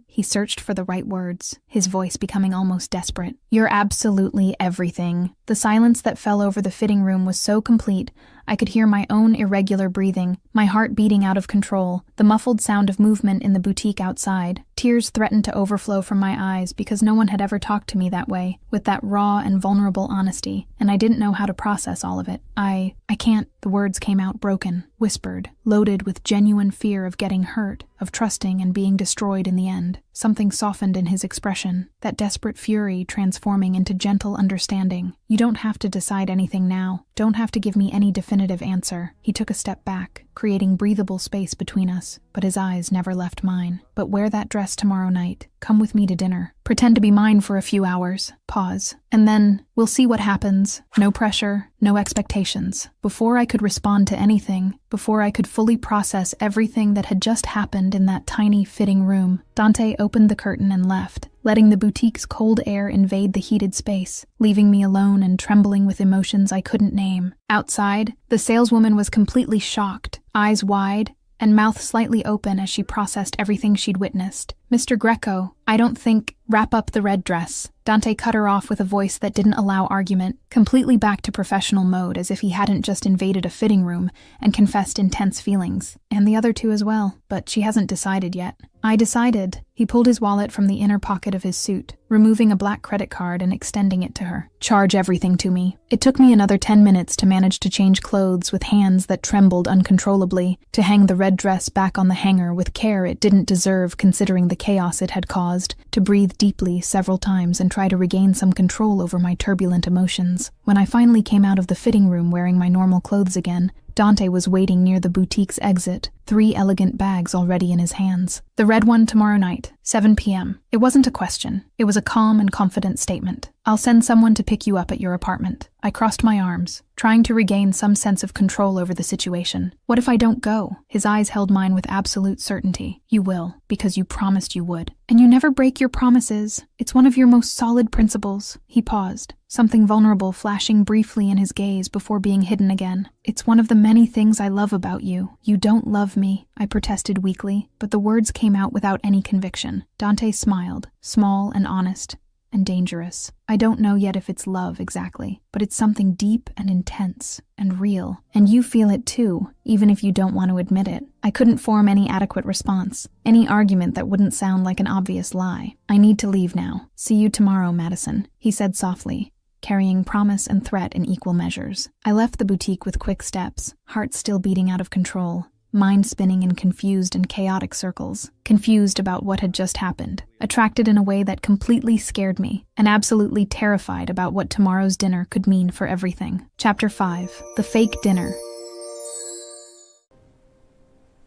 [SPEAKER 3] He searched for the right words, his voice becoming almost desperate. You're absolutely everything. The silence that fell over the fitting room was so complete, I could hear my own irregular breathing, my heart beating out of control, the muffled sound of movement in the boutique outside. Tears threatened to overflow from my eyes because no one had ever talked to me that way, with that raw and vulnerable honesty, and I didn't know how to process all of it. I can't. The words came out broken, whispered, loaded with genuine fear of getting hurt, of trusting and being destroyed in the end. Something softened in his expression, that desperate fury transforming into gentle understanding. You don't have to decide anything now. Don't have to give me any definitive answer. He took a step back, creating breathable space between us, but his eyes never left mine. But wear that dress tomorrow night. Come with me to dinner. Pretend to be mine for a few hours. Pause. And then, we'll see what happens. No pressure, no expectations. Before I could respond to anything, before I could fully process everything that had just happened in that tiny fitting room, Dante opened the curtain and left, letting the boutique's cold air invade the heated space, leaving me alone and trembling with emotions I couldn't name. Outside, the saleswoman was completely shocked, eyes wide, and mouth slightly open as she processed everything she'd witnessed. Mr. Greco, I don't think... Wrap up the red dress. Dante cut her off with a voice that didn't allow argument, completely back to professional mode as if he hadn't just invaded a fitting room and confessed intense feelings. And the other two as well, but she hasn't decided yet. I decided. He pulled his wallet from the inner pocket of his suit, removing a black credit card and extending it to her. Charge everything to me. It took me another 10 minutes to manage to change clothes with hands that trembled uncontrollably, to hang the red dress back on the hanger with care it didn't deserve considering the chaos it had caused, to breathe deeply several times and try to regain some control over my turbulent emotions. When I finally came out of the fitting room wearing my normal clothes again, Dante was waiting near the boutique's exit, 3 elegant bags already in his hands. The red one tomorrow night, 7 p.m. It wasn't a question. It was a calm and confident statement. I'll send someone to pick you up at your apartment. I crossed my arms, trying to regain some sense of control over the situation. What if I don't go? His eyes held mine with absolute certainty. You will, because you promised you would. And you never break your promises. It's one of your most solid principles. He paused, something vulnerable flashing briefly in his gaze before being hidden again. It's one of the many things I love about you. You don't love me, I protested weakly, but the words came out without any conviction. Dante smiled, small and honest. And dangerous. I don't know yet if it's love exactly, but it's something deep and intense and real. And you feel it too, even if you don't want to admit it. I couldn't form any adequate response, any argument that wouldn't sound like an obvious lie. I need to leave now. See you tomorrow, Madison, he said softly, carrying promise and threat in equal measures. I left the boutique with quick steps, heart still beating out of control. Mind spinning in confused and chaotic circles, confused about what had just happened, attracted in a way that completely scared me, and absolutely terrified about what tomorrow's dinner could mean for everything. Chapter 5. The Fake Dinner.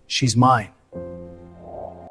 [SPEAKER 1] She's mine.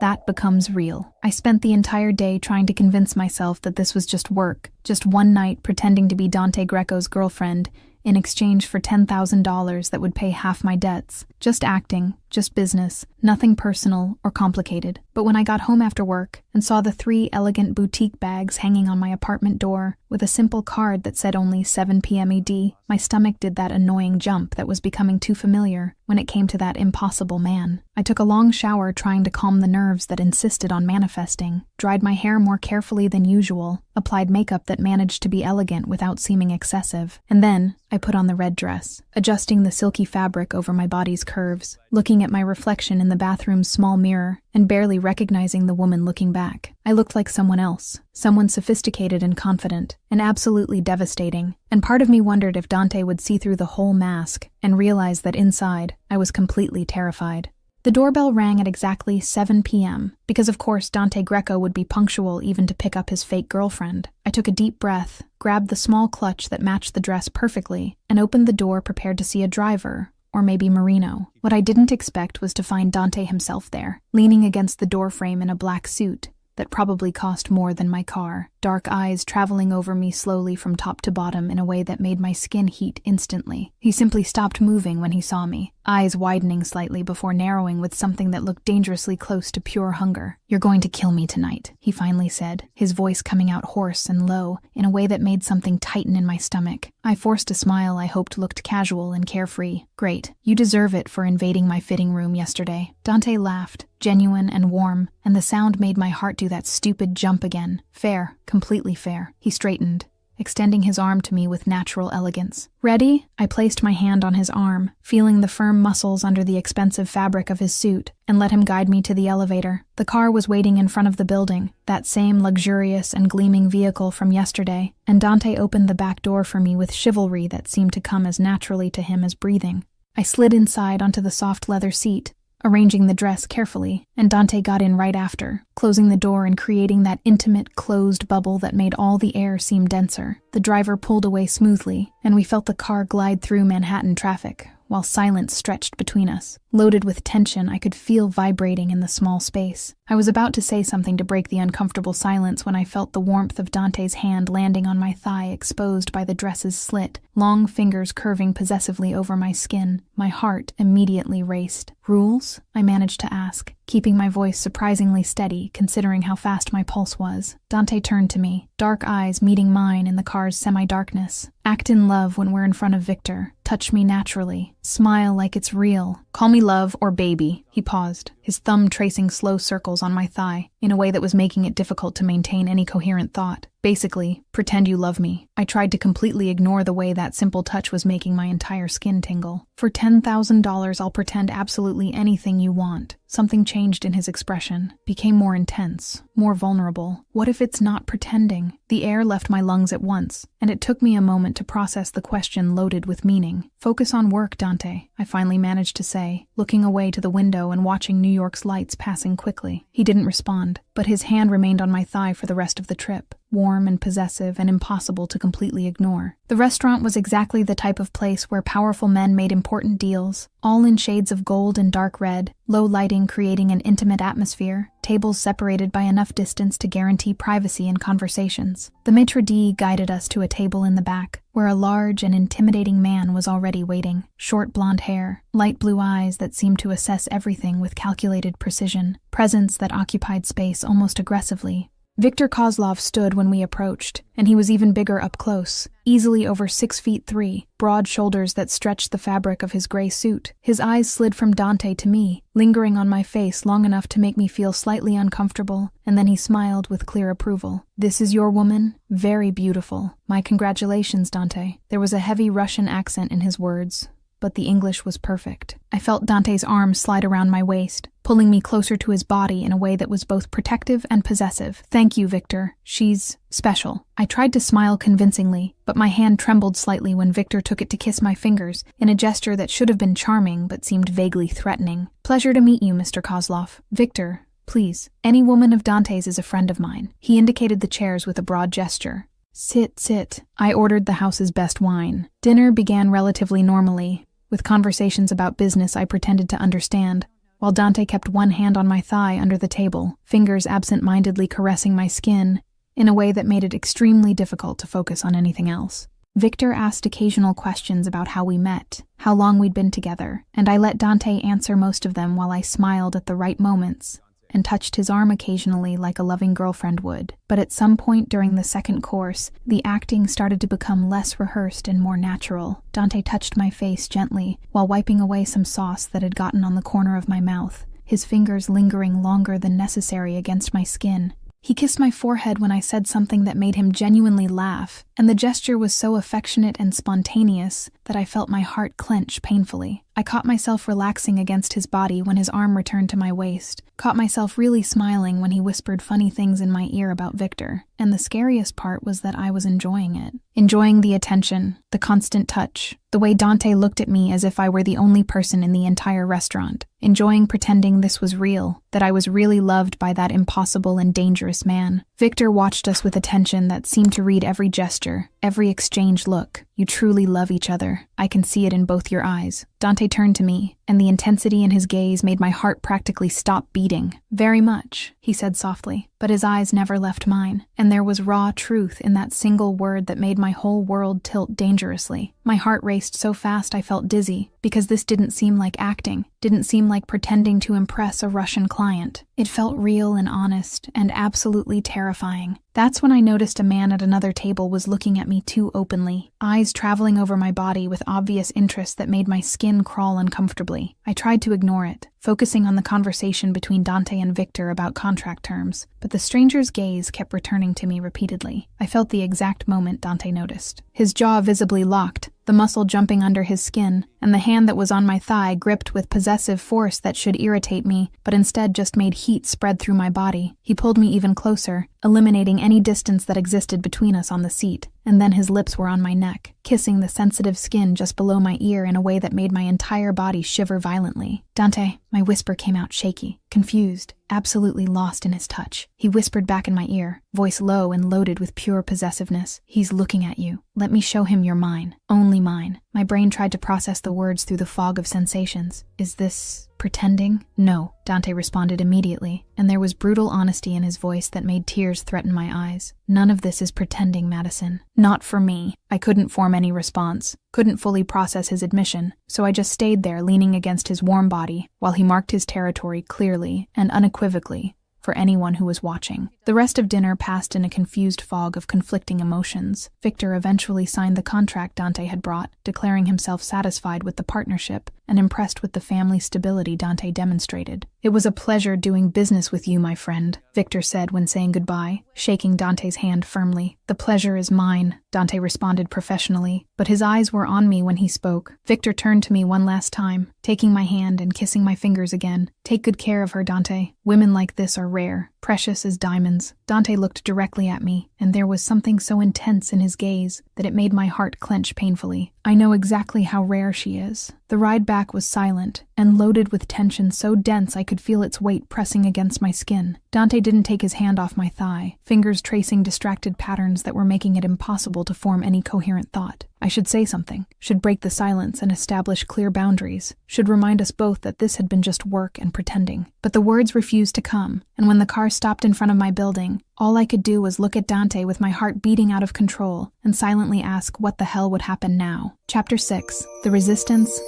[SPEAKER 3] That becomes real. I spent the entire day trying to convince myself that this was just work, just one night pretending to be Dante Greco's girlfriend, in exchange for $10,000 that would pay half my debts. Just acting, just business, nothing personal or complicated. But when I got home after work and saw the 3 elegant boutique bags hanging on my apartment door with a simple card that said only 7 p.m. ED, my stomach did that annoying jump that was becoming too familiar when it came to that impossible man. I took a long shower trying to calm the nerves that insisted on manifesting, dried my hair more carefully than usual, applied makeup that managed to be elegant without seeming excessive, and then I put on the red dress, adjusting the silky fabric over my body's curves, looking at my reflection in the bathroom's small mirror, and barely recognizing the woman looking back. I looked like someone else, someone sophisticated and confident, and absolutely devastating, and part of me wondered if Dante would see through the whole mask and realize that inside, I was completely terrified. The doorbell rang at exactly 7 p.m., because of course Dante Greco would be punctual even to pick up his fake girlfriend. I took a deep breath, grabbed the small clutch that matched the dress perfectly, and opened the door prepared to see a driver, or maybe Marino. What I didn't expect was to find Dante himself there, leaning against the doorframe in a black suit that probably cost more than my car, dark eyes traveling over me slowly from top to bottom in a way that made my skin heat instantly. He simply stopped moving when he saw me, eyes widening slightly before narrowing with something that looked dangerously close to pure hunger. "You're going to kill me tonight," he finally said, his voice coming out hoarse and low in a way that made something tighten in my stomach. I forced a smile I hoped looked casual and carefree. "Great. You deserve it for invading my fitting room yesterday." Dante laughed, genuine and warm, and the sound made my heart do that stupid jump again. Fair, completely fair. He straightened, extending his arm to me with natural elegance. "Ready?" I placed my hand on his arm, feeling the firm muscles under the expensive fabric of his suit, and let him guide me to the elevator. The car was waiting in front of the building, that same luxurious and gleaming vehicle from yesterday, and Dante opened the back door for me with chivalry that seemed to come as naturally to him as breathing. I slid inside onto the soft leather seat, arranging the dress carefully, and Dante got in right after, closing the door and creating that intimate, closed bubble that made all the air seem denser. The driver pulled away smoothly, and we felt the car glide through Manhattan traffic, while silence stretched between us. Loaded with tension, I could feel vibrating in the small space. I was about to say something to break the uncomfortable silence when I felt the warmth of Dante's hand landing on my thigh exposed by the dress's slit, long fingers curving possessively over my skin. My heart immediately raced. "Rules?" I managed to ask, keeping my voice surprisingly steady considering how fast my pulse was. Dante turned to me, dark eyes meeting mine in the car's semi-darkness. "Act in love when we're in front of Victor. Touch me naturally. Smile like it's real. Call me love or baby." He paused, his thumb tracing slow circles on my thigh in a way that was making it difficult to maintain any coherent thought. Basically, pretend you love me. I tried to completely ignore the way that simple touch was making my entire skin tingle. "For $10,000, I'll pretend absolutely anything you want." Something changed in his expression, became more intense, more vulnerable. What if it's not pretending? The air left my lungs at once, and it took me a moment to process the question loaded with meaning. "Focus on work, Dante," I finally managed to say, looking away to the window and watching New York's lights passing quickly. He didn't respond, but his hand remained on my thigh for the rest of the trip, warm and possessive and impossible to completely ignore. The restaurant was exactly the type of place where powerful men made important deals, all in shades of gold and dark red, low lighting creating an intimate atmosphere, tables separated by enough distance to guarantee privacy in conversations. The maitre d' guided us to a table in the back, where a large and intimidating man was already waiting. Short blonde hair, light blue eyes that seemed to assess everything with calculated precision, presence that occupied space almost aggressively. Victor Kozlov stood when we approached, and he was even bigger up close, easily over 6'3", broad shoulders that stretched the fabric of his gray suit. His eyes slid from Dante to me, lingering on my face long enough to make me feel slightly uncomfortable, and then he smiled with clear approval. "This is your woman? Very beautiful. My congratulations, Dante." There was a heavy Russian accent in his words, but the English was perfect. I felt Dante's arm slide around my waist, pulling me closer to his body in a way that was both protective and possessive. "Thank you, Victor. She's special." I tried to smile convincingly, but my hand trembled slightly when Victor took it to kiss my fingers, in a gesture that should have been charming but seemed vaguely threatening. "Pleasure to meet you, Mr. Kozlov." "Victor, please. Any woman of Dante's is a friend of mine." He indicated the chairs with a broad gesture. "Sit, sit." I ordered the house's best wine. Dinner began relatively normally, with conversations about business I pretended to understand, while Dante kept one hand on my thigh under the table, fingers absent-mindedly caressing my skin in a way that made it extremely difficult to focus on anything else. Victor asked occasional questions about how we met, how long we'd been together, and I let Dante answer most of them while I smiled at the right moments and touched his arm occasionally like a loving girlfriend would. But at some point during the second course, the acting started to become less rehearsed and more natural. Dante touched my face gently while wiping away some sauce that had gotten on the corner of my mouth, his fingers lingering longer than necessary against my skin. He kissed my forehead when I said something that made him genuinely laugh, and the gesture was so affectionate and spontaneous that I felt my heart clench painfully. I caught myself relaxing against his body when his arm returned to my waist, caught myself really smiling when he whispered funny things in my ear about Victor, and the scariest part was that I was enjoying it. Enjoying the attention, the constant touch, the way Dante looked at me as if I were the only person in the entire restaurant. Enjoying pretending this was real, that I was really loved by that impossible and dangerous man. Victor watched us with attention that seemed to read every gesture, every exchanged look. You truly love each other. I can see it in both your eyes. Dante turned to me, and the intensity in his gaze made my heart practically stop beating. Very much, he said softly, but his eyes never left mine, and there was raw truth in that single word that made my whole world tilt dangerously. My heart raced so fast I felt dizzy, because this didn't seem like acting, didn't seem like pretending to impress a Russian client. It felt real and honest, and absolutely terrifying. That's when I noticed a man at another table was looking at me too openly, eyes traveling over my body with obvious interest that made my skin crawl uncomfortably. I tried to ignore it, focusing on the conversation between Dante and Victor about contract terms, but the stranger's gaze kept returning to me repeatedly. I felt the exact moment Dante noticed. His jaw visibly locked, the muscle jumping under his skin, and the hand that was on my thigh gripped with possessive force that should irritate me, but instead just made heat spread through my body. He pulled me even closer, eliminating any distance that existed between us on the seat, and then his lips were on my neck, kissing the sensitive skin just below my ear in a way that made my entire body shiver violently. Dante, my whisper came out shaky, confused, absolutely lost in his touch. He whispered back in my ear, voice low and loaded with pure possessiveness. He's looking at you. Let me show him you're mine. Only mine. My brain tried to process the words through the fog of sensations. Is this pretending? No, Dante responded immediately, and there was brutal honesty in his voice that made tears threaten my eyes. None of this is pretending, Madison. Not for me. I couldn't form any response, couldn't fully process his admission, so I just stayed there leaning against his warm body while he marked his territory clearly and unequivocally for anyone who was watching. The rest of dinner passed in a confused fog of conflicting emotions. Victor eventually signed the contract Dante had brought, declaring himself satisfied with the partnership and impressed with the family stability Dante demonstrated. It was a pleasure doing business with you, my friend, Victor said when saying goodbye, shaking Dante's hand firmly. The pleasure is mine, Dante responded professionally, but his eyes were on me when he spoke. Victor turned to me one last time, taking my hand and kissing my fingers again. Take good care of her, Dante. Women like this are rare, precious as diamonds. Dante looked directly at me, and there was something so intense in his gaze that it made my heart clench painfully. I know exactly how rare she is. The ride back was silent and loaded with tension so dense I could feel its weight pressing against my skin. Dante didn't take his hand off my thigh, fingers tracing distracted patterns that were making it impossible to form any coherent thought. I should say something, should break the silence and establish clear boundaries, should remind us both that this had been just work and pretending. But the words refused to come, and when the car stopped in front of my building, all I could do was look at Dante with my heart beating out of control and silently ask what the hell would happen now. Chapter 6. The Resistance.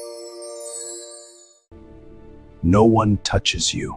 [SPEAKER 1] No one touches you.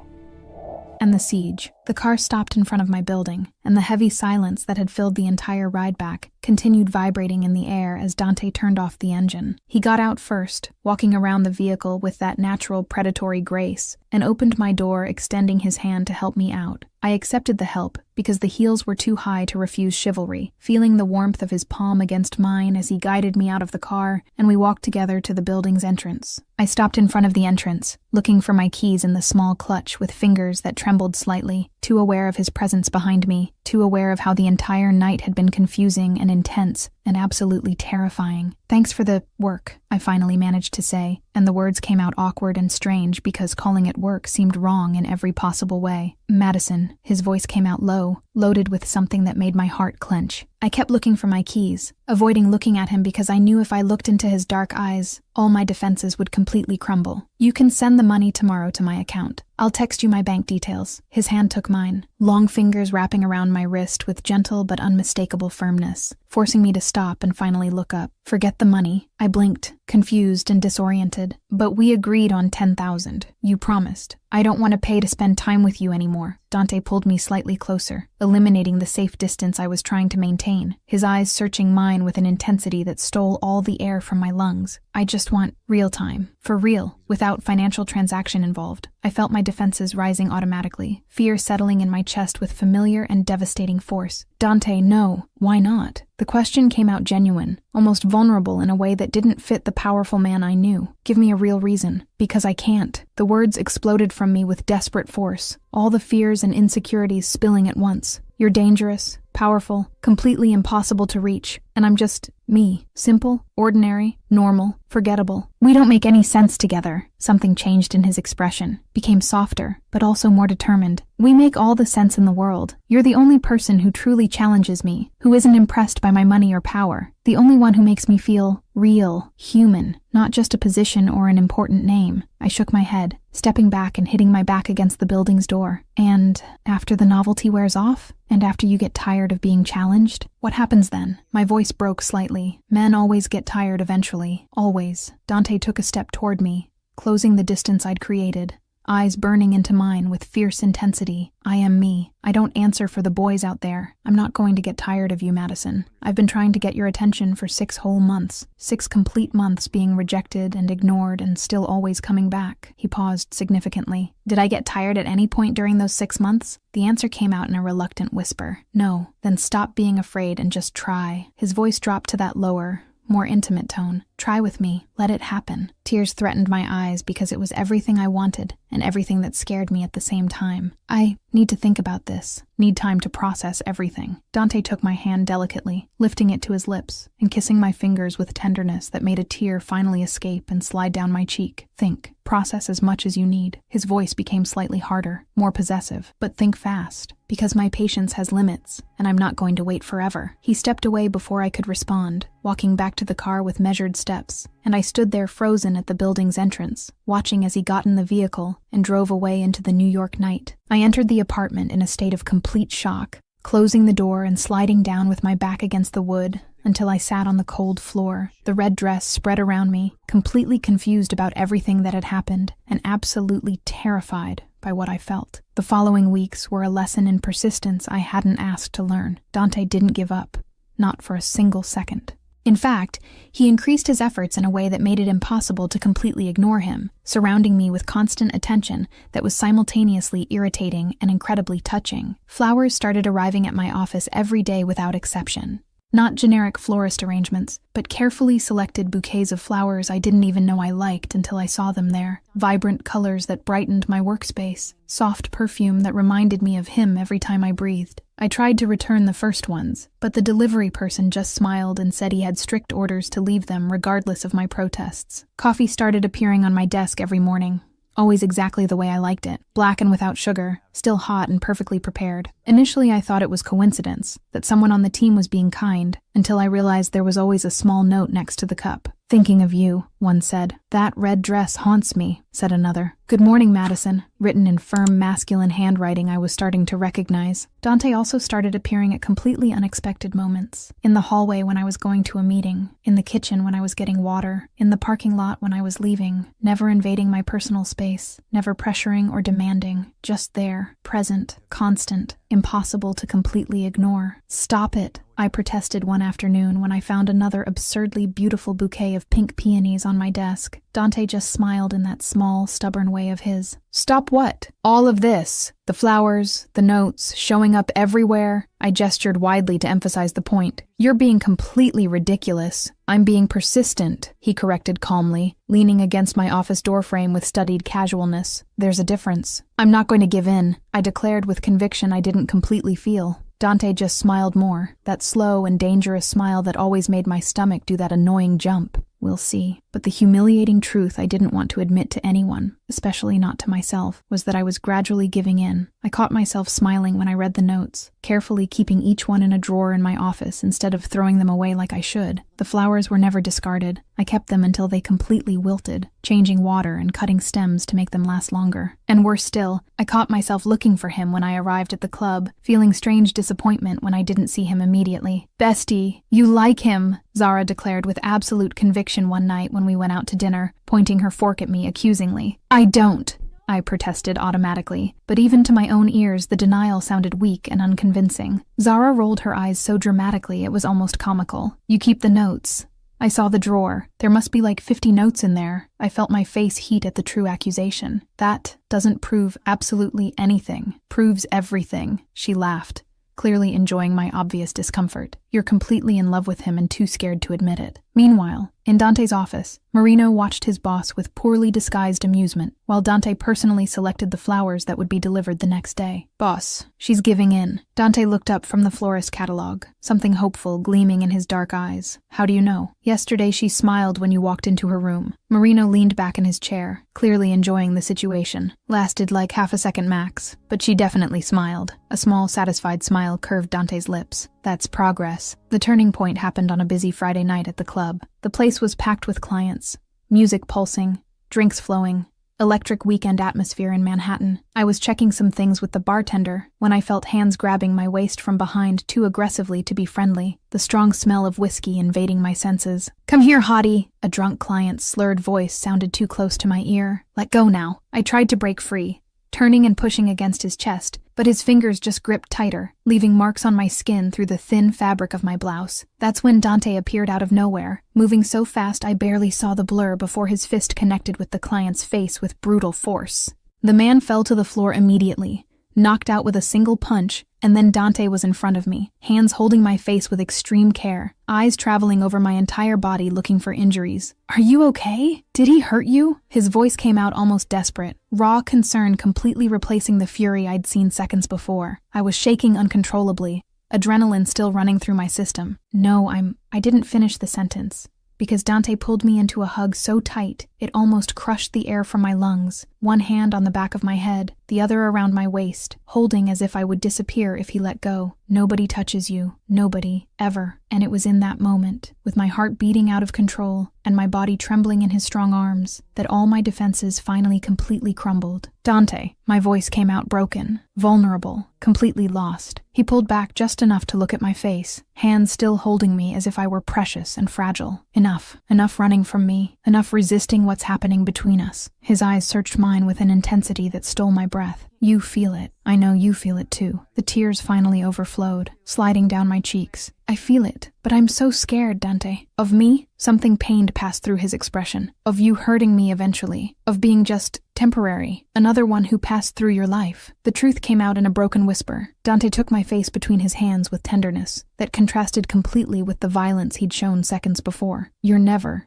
[SPEAKER 3] And the siege. The car stopped in front of my building, and the heavy silence that had filled the entire ride back continued vibrating in the air as Dante turned off the engine. He got out first, walking around the vehicle with that natural predatory grace, and opened my door, extending his hand to help me out. I accepted the help because the heels were too high to refuse chivalry, feeling the warmth of his palm against mine as he guided me out of the car, and we walked together to the building's entrance. I stopped in front of the entrance, looking for my keys in the small clutch with fingers that trembled slightly, too aware of his presence behind me, too aware of how the entire night had been confusing and intense and absolutely terrifying. Thanks for the work, I finally managed to say, and the words came out awkward and strange because calling it work seemed wrong in every possible way. Madison, his voice came out low, loaded with something that made my heart clench. I kept looking for my keys, avoiding looking at him because I knew if I looked into his dark eyes, all my defenses would completely crumble. You can send the money tomorrow to my account. I'll text you my bank details. His hand took mine, long fingers wrapping around my wrist with gentle but unmistakable firmness, forcing me to stop stop and finally look up. Forget the money. I blinked, confused and disoriented. But we agreed on 10,000. You promised. I don't want to pay to spend time with you anymore. Dante pulled me slightly closer, eliminating the safe distance I was trying to maintain, his eyes searching mine with an intensity that stole all the air from my lungs. I just want real time. For real, without financial transaction involved. I felt my defenses rising automatically, fear settling in my chest with familiar and devastating force. Dante, no. Why not? The question came out genuine, almost vulnerable in a way that didn't fit the powerful man I knew. Give me a real reason. Because I can't. The words exploded from me with desperate force, all the fears and insecurities spilling at once. You're dangerous, powerful, completely impossible to reach, and I'm just me. Simple, ordinary, normal, forgettable. We don't make any sense together. Something changed in his expression, became softer, but also more determined. We make all the sense in the world. You're the only person who truly challenges me, who isn't impressed by my money or power. The only one who makes me feel real, human, not just a position or an important name. I shook my head, stepping back and hitting my back against the building's door. And after the novelty wears off? And after you get tired of being challenged? What happens then? My voice broke slightly. Men always get tired eventually. Always. Dante took a step toward me, closing the distance I'd created, eyes burning into mine with fierce intensity. I am me. I don't answer for the boys out there. I'm not going to get tired of you, Madison. I've been trying to get your attention for 6 whole months. 6 complete months being rejected and ignored and still always coming back. He paused significantly. Did I get tired at any point during those 6 months? The answer came out in a reluctant whisper. No. Then stop being afraid and just try. His voice dropped to that lower, more intimate tone. Try with me. Let it happen. Tears threatened my eyes because it was everything I wanted and everything that scared me at the same time. I need to think about this. Need time to process everything. Dante took my hand delicately, lifting it to his lips and kissing my fingers with tenderness that made a tear finally escape and slide down my cheek. Think. Process as much as you need. His voice became slightly harder, more possessive, but think fast. Because my patience has limits, and I'm not going to wait forever. He stepped away before I could respond, walking back to the car with measured steps, and I stood there frozen at the building's entrance, watching as he got in the vehicle and drove away into the New York night. I entered the apartment in a state of complete shock, closing the door and sliding down with my back against the wood until I sat on the cold floor, the red dress spread around me, completely confused about everything that had happened and absolutely terrified by what I felt. The following weeks were a lesson in persistence I hadn't asked to learn. Dante didn't give up, not for a single second. In fact, he increased his efforts in a way that made it impossible to completely ignore him, surrounding me with constant attention that was simultaneously irritating and incredibly touching. Flowers started arriving at my office every day without exception. Not generic florist arrangements, but carefully selected bouquets of flowers I didn't even know I liked until I saw them there. Vibrant colors that brightened my workspace. Soft perfume that reminded me of him every time I breathed. I tried to return the first ones, but the delivery person just smiled and said he had strict orders to leave them regardless of my protests. Coffee started appearing on my desk every morning. Always exactly the way I liked it. Black and without sugar, still hot and perfectly prepared. Initially I thought it was coincidence, that someone on the team was being kind, until I realized there was always a small note next to the cup. Thinking of you, one said. That red dress haunts me, said another. Good morning, Madison, written in firm masculine handwriting I was starting to recognize. Dante also started appearing at completely unexpected moments. In the hallway when I was going to a meeting, in the kitchen when I was getting water, in the parking lot when I was leaving, never invading my personal space, never pressuring or demanding, just there, present, constant, impossible to completely ignore. Stop it, I protested one afternoon when I found another absurdly beautiful bouquet of pink peonies on my desk. Dante just smiled in that small, stubborn way of his. Stop what? All of this. The flowers, the notes, showing up everywhere. I gestured widely to emphasize the point. You're being completely ridiculous. I'm being persistent, he corrected calmly, leaning against my office doorframe with studied casualness. There's a difference. I'm not going to give in, I declared with conviction I didn't completely feel. Dante just smiled more, that slow and dangerous smile that always made my stomach do that annoying jump. We'll see. But the humiliating truth I didn't want to admit to anyone, especially not to myself, was that I was gradually giving in. I caught myself smiling when I read the notes, carefully keeping each one in a drawer in my office instead of throwing them away like I should. The flowers were never discarded. I kept them until they completely wilted, changing water and cutting stems to make them last longer. And worse still, I caught myself looking for him when I arrived at the club, feeling strange disappointment when I didn't see him immediately. "Bestie, you like him," Zara declared with absolute conviction one night when we went out to dinner, pointing her fork at me accusingly. "I don't," I protested automatically, but even to my own ears the denial sounded weak and unconvincing. Zara rolled her eyes so dramatically it was almost comical. "You keep the notes." I saw the drawer. There must be like 50 notes in there. I felt my face heat at the true accusation. "That doesn't prove absolutely anything. Proves everything," she laughed, clearly enjoying my obvious discomfort. "You're completely in love with him and too scared to admit it." Meanwhile, in Dante's office, Marino watched his boss with poorly disguised amusement, while Dante personally selected the flowers that would be delivered the next day. "Boss, she's giving in." Dante looked up from the florist catalog, something hopeful gleaming in his dark eyes. "How do you know?" "Yesterday she smiled when you walked into her room." Marino leaned back in his chair, clearly enjoying the situation. Lasted like half a second max, but she definitely smiled. A small, satisfied smile curved Dante's lips. "That's progress." The turning point happened on a busy Friday night at the club. The place was packed with clients, music pulsing, drinks flowing, electric weekend atmosphere in Manhattan. I was checking some things with the bartender when I felt hands grabbing my waist from behind too aggressively to be friendly, the strong smell of whiskey invading my senses. "Come here, hottie!" A drunk client's slurred voice sounded too close to my ear. "Let go now." I tried to break free, turning and pushing against his chest, but his fingers just gripped tighter, leaving marks on my skin through the thin fabric of my blouse. That's when Dante appeared out of nowhere, moving so fast I barely saw the blur before his fist connected with the client's face with brutal force. The man fell to the floor immediately, knocked out with a single punch, and then Dante was in front of me, hands holding my face with extreme care, eyes traveling over my entire body looking for injuries. "Are you okay? Did he hurt you?" His voice came out almost desperate, raw concern completely replacing the fury I'd seen seconds before. I was shaking uncontrollably, adrenaline still running through my system. "No, I didn't finish the sentence, because Dante pulled me into a hug so tight it almost crushed the air from my lungs, one hand on the back of my head, the other around my waist, holding as if I would disappear if he let go. "Nobody touches you. Nobody. Ever." And it was in that moment, with my heart beating out of control and my body trembling in his strong arms, that all my defenses finally completely crumbled. "Dante." My voice came out broken, vulnerable, completely lost. He pulled back just enough to look at my face, hands still holding me as if I were precious and fragile. Enough running from me, enough resisting what's happening between us. His eyes searched mine with an intensity that stole my breath. "You feel it. I know you feel it too." The tears finally overflowed, sliding down my cheeks. "I feel it, but I'm so scared, Dante." "Of me?" Something pained passed through his expression. "Of you hurting me eventually. Of being just temporary. Another one who passed through your life." The truth came out in a broken whisper. Dante took my face between his hands with tenderness that contrasted completely with the violence he'd shown seconds before. "You're never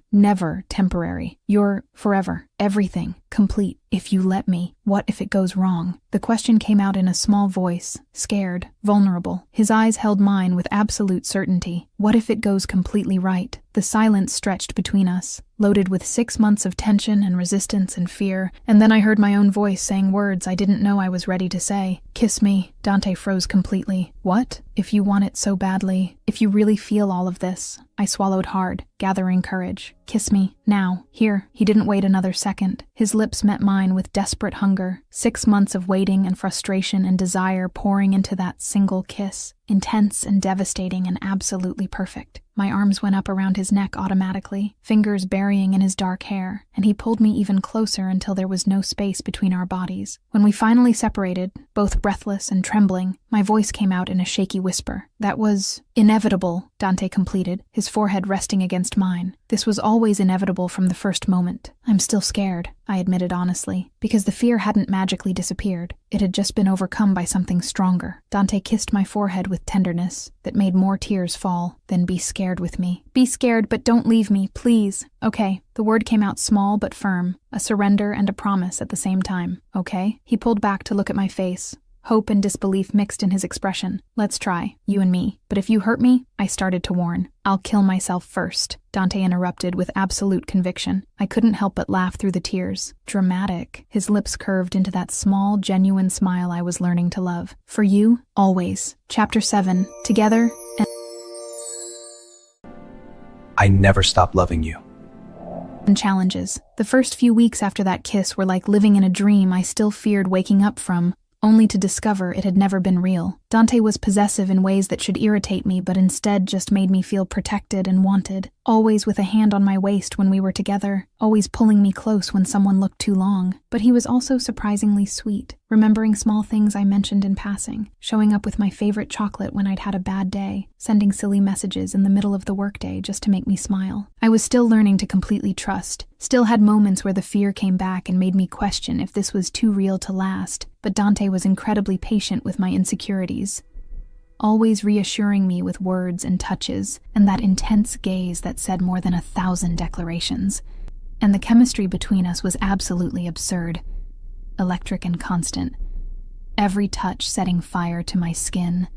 [SPEAKER 3] temporary. You're forever. Everything. Complete. If you let me. What if it goes wrong?" The question came out in a small voice, scared, vulnerable. His eyes held mine with absolute certainty. What if it goes completely right? The silence stretched between us, loaded with 6 months of tension and resistance and fear, and then I heard my own voice saying words I didn't know I was ready to say. "Kiss me." Dante froze completely. "What? If you want it so badly, if you really feel all of this." I swallowed hard, gathering courage. "Kiss me, now, here." He didn't wait another second. His lips met mine with desperate hunger, 6 months of waiting and frustration and desire pouring into that single kiss, intense and devastating and absolutely perfect. My arms went up around his neck automatically, fingers burying in his dark hair, and he pulled me even closer until there was no space between our bodies. When we finally separated, both breathless and trembling, my voice came out in a shaky whisper. "That was inevitable," Dante completed, his forehead resting against mine. "This was always inevitable from the first moment." "I'm still scared," I admitted honestly, because the fear hadn't magically disappeared. It had just been overcome by something stronger. Dante kissed my forehead with tenderness that made more tears fall. "Then be scared with me. Be scared, but don't leave me, please." "Okay." The word came out small but firm, a surrender and a promise at the same time. "Okay?" He pulled back to look at my face. hope and disbelief mixed in his expression. "Let's try, you and me. But if you hurt me," I started to warn. "I'll kill myself first," Dante interrupted with absolute conviction. I couldn't help but laugh through the tears. Dramatic. His lips curved into that small, genuine smile I was learning to love. "For you, always." Chapter 7. Together
[SPEAKER 1] I never stopped loving you.
[SPEAKER 3] and challenges. The first few weeks after that kiss were like living in a dream I still feared waking up from, only to discover it had never been real. Dante was possessive in ways that should irritate me, but instead just made me feel protected and wanted. Always with a hand on my waist when we were together, always pulling me close when someone looked too long. But he was also surprisingly sweet, remembering small things I mentioned in passing, showing up with my favorite chocolate when I'd had a bad day, sending silly messages in the middle of the workday just to make me smile. I was still learning to completely trust, still had moments where the fear came back and made me question if this was too real to last, but Dante was incredibly patient with my insecurities, always reassuring me with words and touches, and that intense gaze that said more than 1,000 declarations. And the chemistry between us was absolutely absurd, electric and constant. Every touch setting fire to my skin,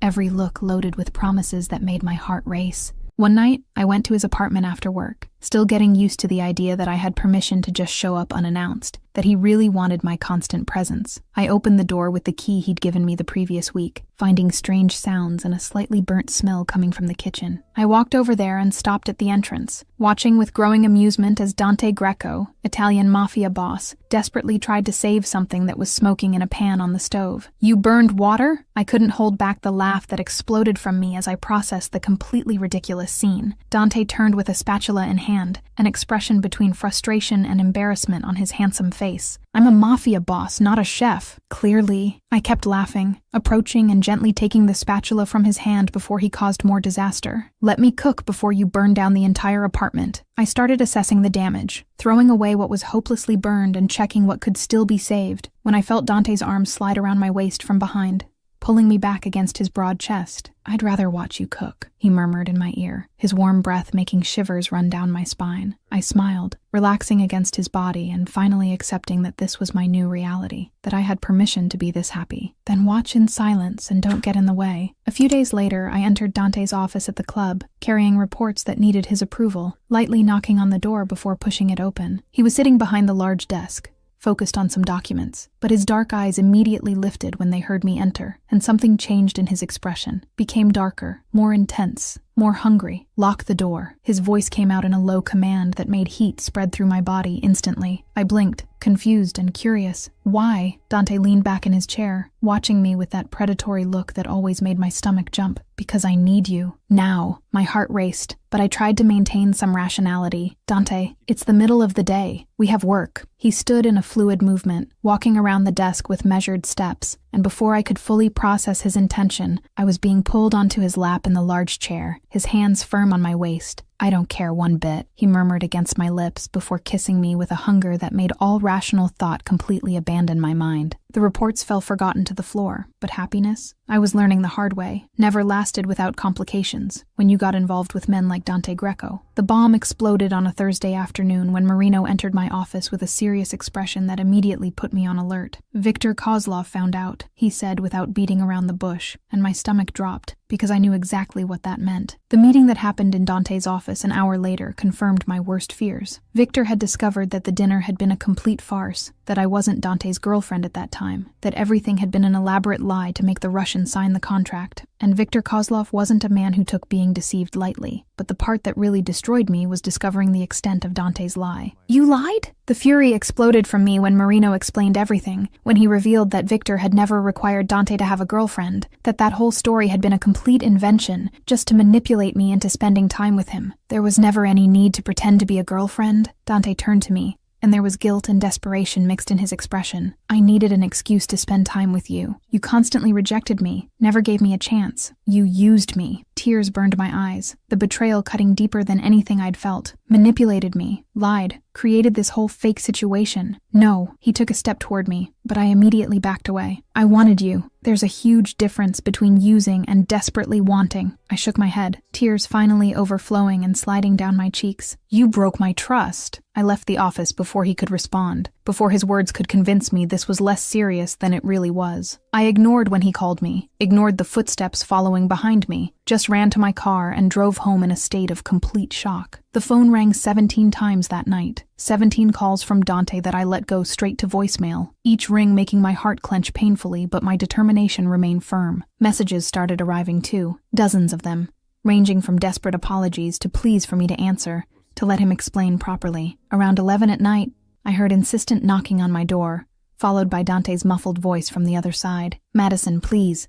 [SPEAKER 3] every look loaded with promises that made my heart race. One night, I went to his apartment after work, still getting used to the idea that I had permission to just show up unannounced, that he really wanted my constant presence. I opened the door with the key he'd given me the previous week, finding strange sounds and a slightly burnt smell coming from the kitchen. I walked over there and stopped at the entrance, watching with growing amusement as Dante Greco, Italian Mafia boss, desperately tried to save something that was smoking in a pan on the stove. "You burned water?" I couldn't hold back the laugh that exploded from me as I processed the completely ridiculous scene. Dante turned with a spatula in hand, an expression between frustration and embarrassment on his handsome face. "I'm a mafia boss, not a chef." "Clearly." I kept laughing, approaching and gently taking the spatula from his hand before he caused more disaster. "Let me cook before you burn down the entire apartment." I started assessing the damage, throwing away what was hopelessly burned and checking what could still be saved, when I felt Dante's arms slide around my waist from behind, pulling me back against his broad chest. "I'd rather watch you cook," he murmured in my ear, his warm breath making shivers run down my spine. I smiled, relaxing against his body and finally accepting that this was my new reality, that I had permission to be this happy. "Then watch in silence and don't get in the way." A few days later, I entered Dante's office at the club, carrying reports that needed his approval, lightly knocking on the door before pushing it open. He was sitting behind the large desk, focused on some documents, but his dark eyes immediately lifted when they heard me enter, and something changed in his expression, became darker, more intense, more hungry. "Lock the door." His voice came out in a low command that made heat spread through my body instantly. I blinked, confused and curious. "Why?" Dante leaned back in his chair, watching me with that predatory look that always made my stomach jump. "Because I need you. Now." My heart raced, but I tried to maintain some rationality. "Dante, it's the middle of the day. We have work." He stood in a fluid movement, walking around the desk with measured steps, and before I could fully process his intention, I was being pulled onto his lap in the large chair, his hands firm on my waist. "I don't care one bit," he murmured against my lips before kissing me with a hunger that made all rational thought completely abandon my mind. The reports fell forgotten to the floor, but happiness, I was learning the hard way, never lasted without complications when you got involved with men like Dante Greco. The bomb exploded on a Thursday afternoon when Marino entered my office with a serious expression that immediately put me on alert. "Viktor Kozlov found out," he said without beating around the bush, and my stomach dropped, because I knew exactly what that meant. The meeting that happened in Dante's office an hour later confirmed my worst fears. Victor had discovered that the dinner had been a complete farce, that I wasn't Dante's girlfriend at that time, that everything had been an elaborate lie to make the Russian sign the contract, and Viktor Kozlov wasn't a man who took being deceived lightly. But the part that really destroyed me was discovering the extent of Dante's lie. "You lied?" The fury exploded from me when Marino explained everything, when he revealed that Victor had never required Dante to have a girlfriend, that that whole story had been a complete invention, just to manipulate me into spending time with him. "There was never any need to pretend to be a girlfriend." Dante turned to me, and there was guilt and desperation mixed in his expression. "I needed an excuse to spend time with you. You constantly rejected me, never gave me a chance. You used me." Tears burned my eyes, the betrayal cutting deeper than anything I'd felt. "Manipulated me, lied, created this whole fake situation." "No." He took a step toward me, but I immediately backed away. "I wanted you. There's a huge difference between using and desperately wanting." I shook my head, tears finally overflowing and sliding down my cheeks. "You broke my trust." I left the office before he could respond. before his words could convince me this was less serious than it really was. I ignored when he called me, ignored the footsteps following behind me, just ran to my car and drove home in a state of complete shock. The phone rang 17 times that night, 17 calls from Dante that I let go straight to voicemail, each ring making my heart clench painfully, but my determination remained firm. Messages started arriving too, dozens of them, ranging from desperate apologies to pleas for me to answer, to let him explain properly. Around 11 at night, I heard insistent knocking on my door, followed by Dante's muffled voice from the other side. "Madison, please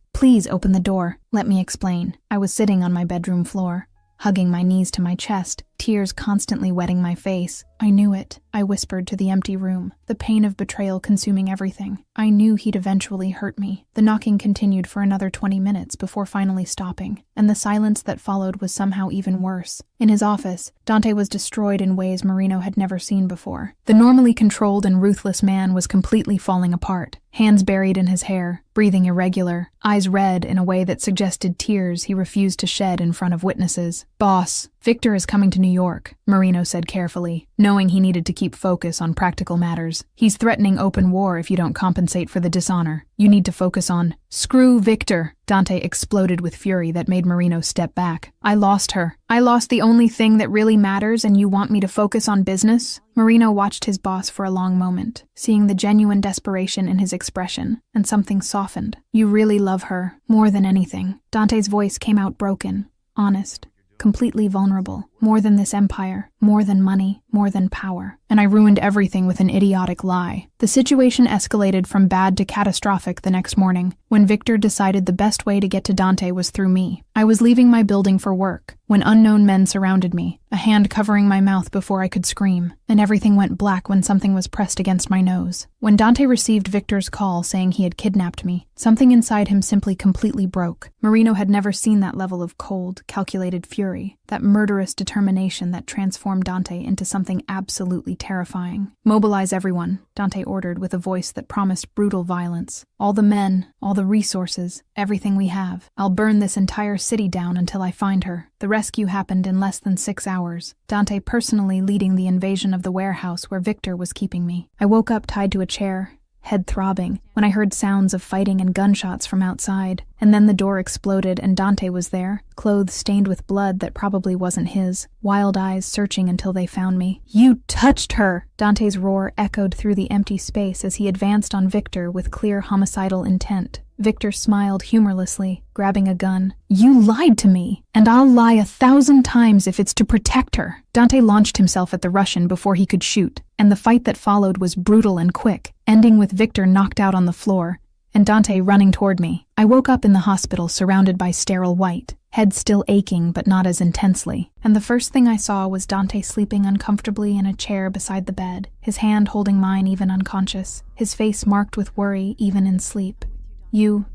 [SPEAKER 3] open the door. Let me explain." I was sitting on my bedroom floor, hugging my knees to my chest, tears constantly wetting my face. I knew it, I whispered to the empty room, the pain of betrayal consuming everything. I knew he'd eventually hurt me. The knocking continued for another 20 minutes before finally stopping, and the silence that followed was somehow even worse. In his office, Dante was destroyed in ways Marino had never seen before. The normally controlled and ruthless man was completely falling apart, hands buried in his hair, breathing irregular, eyes red in a way that suggested tears he refused to shed in front of witnesses. "Boss, Victor is coming to New York," Marino said carefully, knowing he needed to keep focus on practical matters. "He's threatening open war if you don't compensate for the dishonor. You need to focus on—" "Screw Victor!" Dante exploded with fury that made Marino step back. "I lost her. I lost the only thing that really matters, and you want me to focus on business?" Marino watched his boss for a long moment, seeing the genuine desperation in his expression, and something softened. "You really love her, more than anything." Dante's voice came out broken, honest, completely vulnerable. "More than this empire, more than money, more than power. And I ruined everything with an idiotic lie." The situation escalated from bad to catastrophic the next morning, when Victor decided the best way to get to Dante was through me. I was leaving my building for work, when unknown men surrounded me, a hand covering my mouth before I could scream, and everything went black when something was pressed against my nose. When Dante received Victor's call saying he had kidnapped me, something inside him simply completely broke. Marino had never seen that level of cold, calculated fury, that murderous determination that transformed Dante into something absolutely terrifying. "Mobilize everyone," Dante ordered with a voice that promised brutal violence. "All the men, all the resources, everything we have. I'll burn this entire city down until I find her." The rescue happened in less than 6 hours, Dante personally leading the invasion of the warehouse where Victor was keeping me. I woke up tied to a chair, head throbbing, when I heard sounds of fighting and gunshots from outside. And then the door exploded and Dante was there, clothes stained with blood that probably wasn't his, wild eyes searching until they found me. "You touched her!" Dante's roar echoed through the empty space as he advanced on Victor with clear homicidal intent. Victor smiled humorlessly, grabbing a gun. "You lied to me, and I'll lie 1,000 times if it's to protect her." Dante launched himself at the Russian before he could shoot, and the fight that followed was brutal and quick, ending with Victor knocked out on the floor, and Dante running toward me. I woke up in the hospital surrounded by sterile white, head still aching but not as intensely, and the first thing I saw was Dante sleeping uncomfortably in a chair beside the bed, his hand holding mine even unconscious, his face marked with worry even in sleep. "You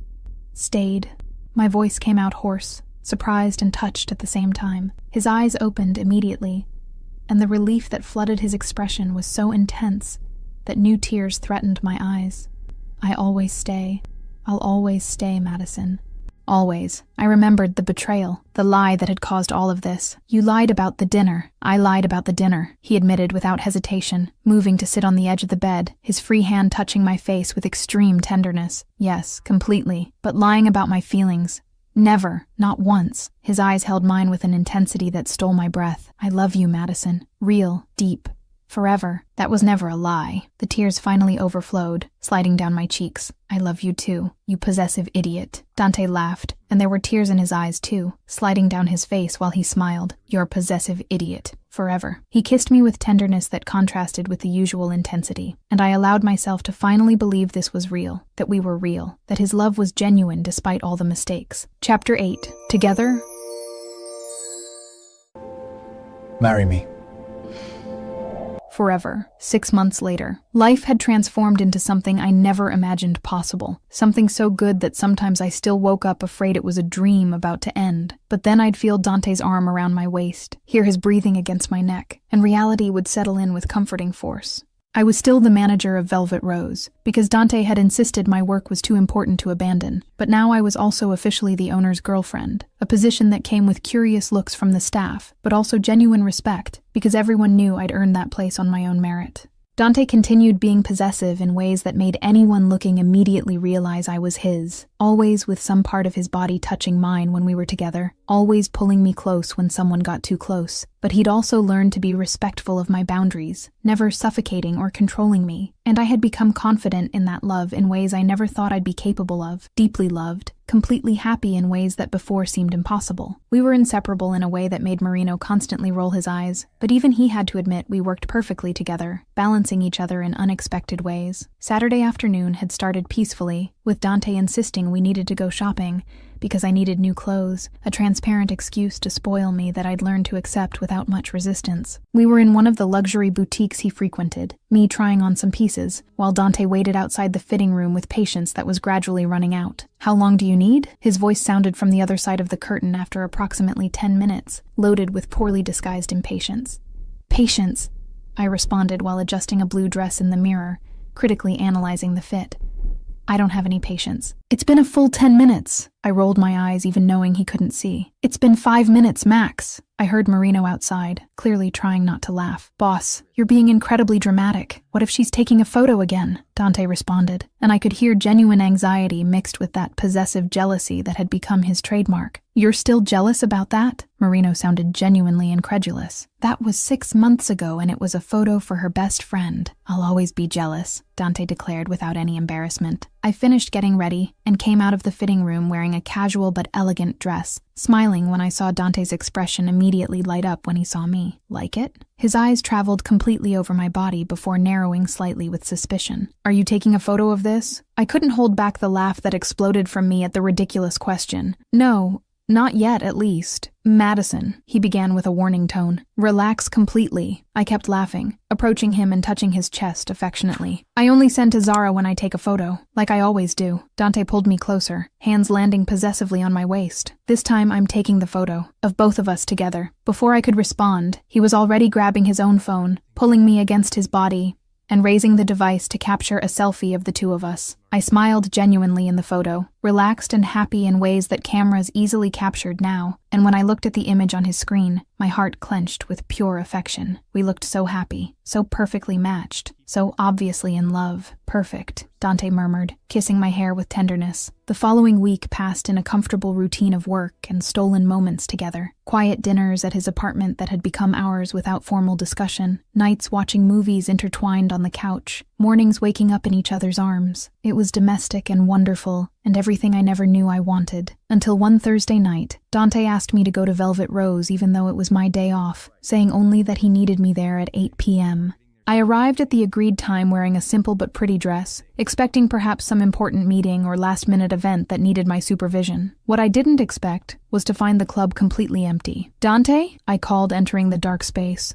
[SPEAKER 3] stayed." My voice came out hoarse, surprised and touched at the same time. His eyes opened immediately, and the relief that flooded his expression was so intense that new tears threatened my eyes. "I always stay. I'll always stay, Madison. Always." I remembered the betrayal, the lie that had caused all of this. "You lied about the dinner." "I lied about the dinner," he admitted without hesitation, moving to sit on the edge of the bed, his free hand touching my face with extreme tenderness. "Yes, completely. But lying about my feelings. Never, not once." His eyes held mine with an intensity that stole my breath. "I love you, Madison. Real, deep. Forever. That was never a lie." The tears finally overflowed, sliding down my cheeks. "I love you too, you possessive idiot." Dante laughed, and there were tears in his eyes too, sliding down his face while he smiled. "You're a possessive idiot. Forever." He kissed me with tenderness that contrasted with the usual intensity, and I allowed myself to finally believe this was real, that we were real, that his love was genuine despite all the mistakes. Chapter 8. Together?
[SPEAKER 1] Marry me.
[SPEAKER 3] Forever. 6 months later. Life had transformed into something I never imagined possible. Something so good that sometimes I still woke up afraid it was a dream about to end. But then I'd feel Dante's arm around my waist, hear his breathing against my neck, and reality would settle in with comforting force. I was still the manager of Velvet Rose, because Dante had insisted my work was too important to abandon, but now I was also officially the owner's girlfriend, a position that came with curious looks from the staff, but also genuine respect, because everyone knew I'd earned that place on my own merit. Dante continued being possessive in ways that made anyone looking immediately realize I was his, always with some part of his body touching mine when we were together, always pulling me close when someone got too close. But he'd also learned to be respectful of my boundaries, never suffocating or controlling me, and I had become confident in that love in ways I never thought I'd be capable of, deeply loved, completely happy in ways that before seemed impossible. We were inseparable in a way that made Marino constantly roll his eyes, but even he had to admit we worked perfectly together, balancing each other in unexpected ways. Saturday afternoon had started peacefully, with Dante insisting we needed to go shopping, because I needed new clothes, a transparent excuse to spoil me that I'd learned to accept without much resistance. We were in one of the luxury boutiques he frequented, me trying on some pieces, while Dante waited outside the fitting room with patience that was gradually running out. "How long do you need?" His voice sounded from the other side of the curtain after approximately 10 minutes, loaded with poorly disguised impatience. "Patience," I responded while adjusting a blue dress in the mirror, critically analyzing the fit. "I don't have any patience." "It's been a full 10 minutes. I rolled my eyes, even knowing he couldn't see. "It's been 5 minutes, max." I heard Marino outside, clearly trying not to laugh. "Boss, you're being incredibly dramatic. What if she's taking a photo again?" Dante responded, and I could hear genuine anxiety mixed with that possessive jealousy that had become his trademark. "You're still jealous about that?" Marino sounded genuinely incredulous. "That was 6 months ago, and it was a photo for her best friend." "I'll always be jealous," Dante declared without any embarrassment. I finished getting ready and came out of the fitting room wearing a casual but elegant dress, smiling when I saw Dante's expression immediately light up when he saw me. "Like it?" His eyes traveled completely over my body before narrowing slightly with suspicion. "Are you taking a photo of this?" I couldn't hold back the laugh that exploded from me at the ridiculous question. "No. Not yet, at least." "Madison," he began with a warning tone. "Relax completely." I kept laughing, approaching him and touching his chest affectionately. "I only send to Zara when I take a photo, like I always do." Dante pulled me closer, hands landing possessively on my waist. "This time I'm taking the photo, of both of us together." Before I could respond, he was already grabbing his own phone, pulling me against his body, and raising the device to capture a selfie of the two of us. I smiled genuinely in the photo, relaxed and happy in ways that cameras easily captured now, and when I looked at the image on his screen, my heart clenched with pure affection. We looked so happy, so perfectly matched, so obviously in love. "Perfect," Dante murmured, kissing my hair with tenderness. The following week passed in a comfortable routine of work and stolen moments together. Quiet dinners at his apartment that had become ours without formal discussion, nights watching movies intertwined on the couch, mornings waking up in each other's arms. It was domestic and wonderful, and everything I never knew I wanted. Until one Thursday night, Dante asked me to go to Velvet Rose even though it was my day off, saying only that he needed me there at 8 p.m. I arrived at the agreed time wearing a simple but pretty dress, expecting perhaps some important meeting or last-minute event that needed my supervision. What I didn't expect was to find the club completely empty. "Dante?" I called, entering the dark space.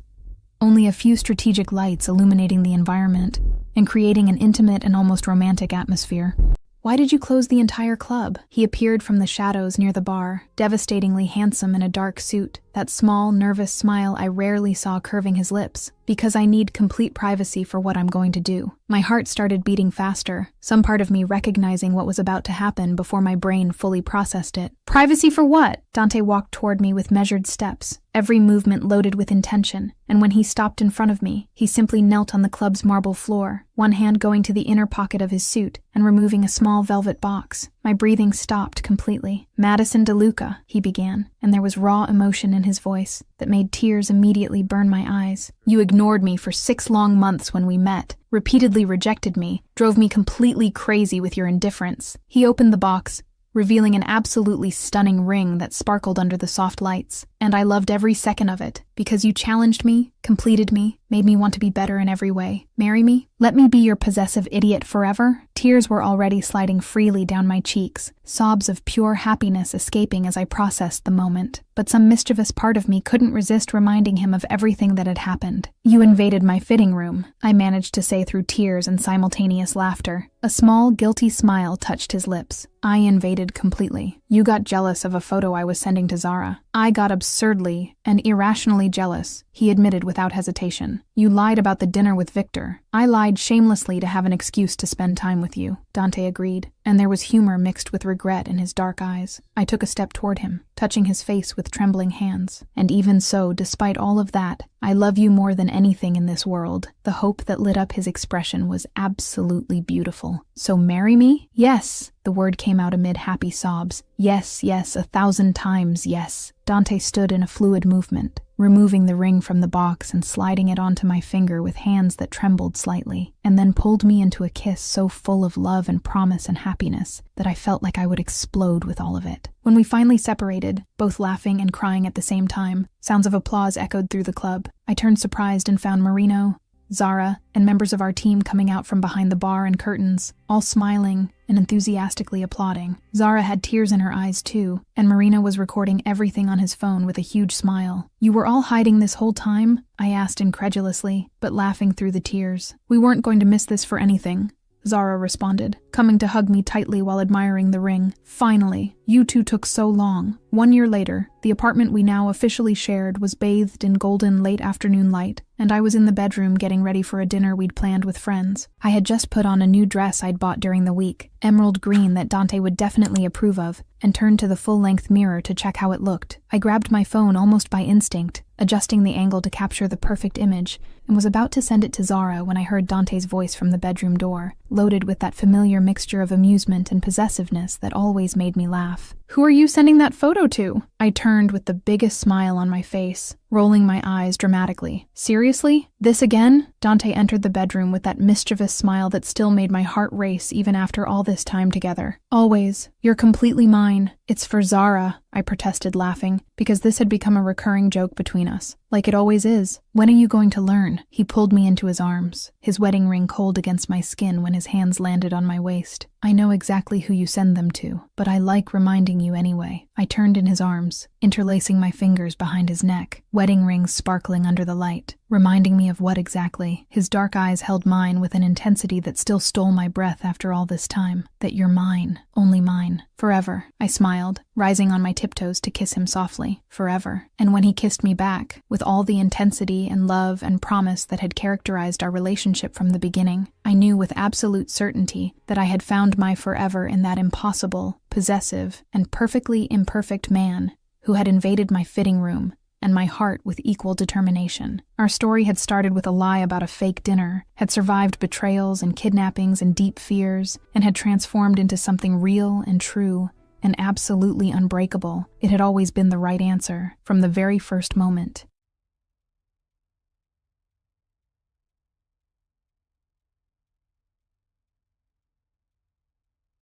[SPEAKER 3] Only a few strategic lights illuminating the environment and creating an intimate and almost romantic atmosphere. "Why did you close the entire club?" He appeared from the shadows near the bar, devastatingly handsome in a dark suit, that small, nervous smile I rarely saw curving his lips. "Because I need complete privacy for what I'm going to do." My heart started beating faster, some part of me recognizing what was about to happen before my brain fully processed it. "Privacy for what?" Dante walked toward me with measured steps, every movement loaded with intention, and when he stopped in front of me, he simply knelt on the club's marble floor, one hand going to the inner pocket of his suit and removing a small velvet box. My breathing stopped completely. "Madison DeLuca," he began, and there was raw emotion in his voice that made tears immediately burn my eyes. "You ignored me for 6 long months when we met, repeatedly rejected me, drove me completely crazy with your indifference." He opened the box, revealing an absolutely stunning ring that sparkled under the soft lights. "And I loved every second of it, because you challenged me, completed me, made me want to be better in every way. Marry me? Let me be your possessive idiot forever?" Tears were already sliding freely down my cheeks, sobs of pure happiness escaping as I processed the moment. But some mischievous part of me couldn't resist reminding him of everything that had happened. "You invaded my fitting room," I managed to say through tears and simultaneous laughter. A small, guilty smile touched his lips. "I invaded completely. You got jealous of a photo I was sending to Zara. I got absurdly and irrationally jealous," he admitted without hesitation. "You lied about the dinner with Victor. I lied shamelessly to have an excuse to spend time with you," Dante agreed. and there was humor mixed with regret in his dark eyes. I took a step toward him, touching his face with trembling hands. And even so, despite all of that, I love you more than anything in this world. The hope that lit up his expression was absolutely beautiful. So marry me? Yes. The word came out amid happy sobs. Yes, yes, 1,000 times yes. Dante stood in a fluid movement, removing the ring from the box and sliding it onto my finger with hands that trembled slightly, and then pulled me into a kiss so full of love and promise and happiness that I felt like I would explode with all of it. When we finally separated, both laughing and crying at the same time, sounds of applause echoed through the club. I turned surprised and found Marino, Zara, and members of our team coming out from behind the bar and curtains, all smiling and enthusiastically applauding. Zara had tears in her eyes too, and Marino was recording everything on his phone with a huge smile. "You were all hiding this whole time?" I asked incredulously, but laughing through the tears. "We weren't going to miss this for anything," Zara responded, coming to hug me tightly while admiring the ring. "Finally, you two took so long." 1 year later, the apartment we now officially shared was bathed in golden late afternoon light, and I was in the bedroom getting ready for a dinner we'd planned with friends. I had just put on a new dress I'd bought during the week, emerald green that Dante would definitely approve of, and turned to the full-length mirror to check how it looked. I grabbed my phone almost by instinct, adjusting the angle to capture the perfect image, and was about to send it to Zara when I heard Dante's voice from the bedroom door, loaded with that familiar mixture of amusement and possessiveness that always made me laugh. "Who are you sending that photo to?" I turned with the biggest smile on my face, rolling my eyes dramatically. "Seriously? This again?" Dante entered the bedroom with that mischievous smile that still made my heart race even after all this time together. "Always. You're completely mine. It's for Zara," I protested, laughing, because this had become a recurring joke between us. "Like it always is. When are you going to learn?" He pulled me into his arms, his wedding ring cold against my skin when his hands landed on my waist. "I know exactly who you send them to, but I like reminding you anyway." I turned in his arms, interlacing my fingers behind his neck, wedding rings sparkling under the light. Reminding me of what exactly? His dark eyes held mine with an intensity that still stole my breath after all this time. "That you're mine, only mine. Forever," I smiled, rising on my tiptoes to kiss him softly. "Forever." And when he kissed me back, with all the intensity and love and promise that had characterized our relationship from the beginning, I knew with absolute certainty that I had found my forever in that impossible, possessive, and perfectly imperfect man who had invaded my fitting room and my heart with equal determination. Our story had started with a lie about a fake dinner, had survived betrayals and kidnappings and deep fears, and had transformed into something real and true and absolutely unbreakable. It had always been the right answer, from the very first moment.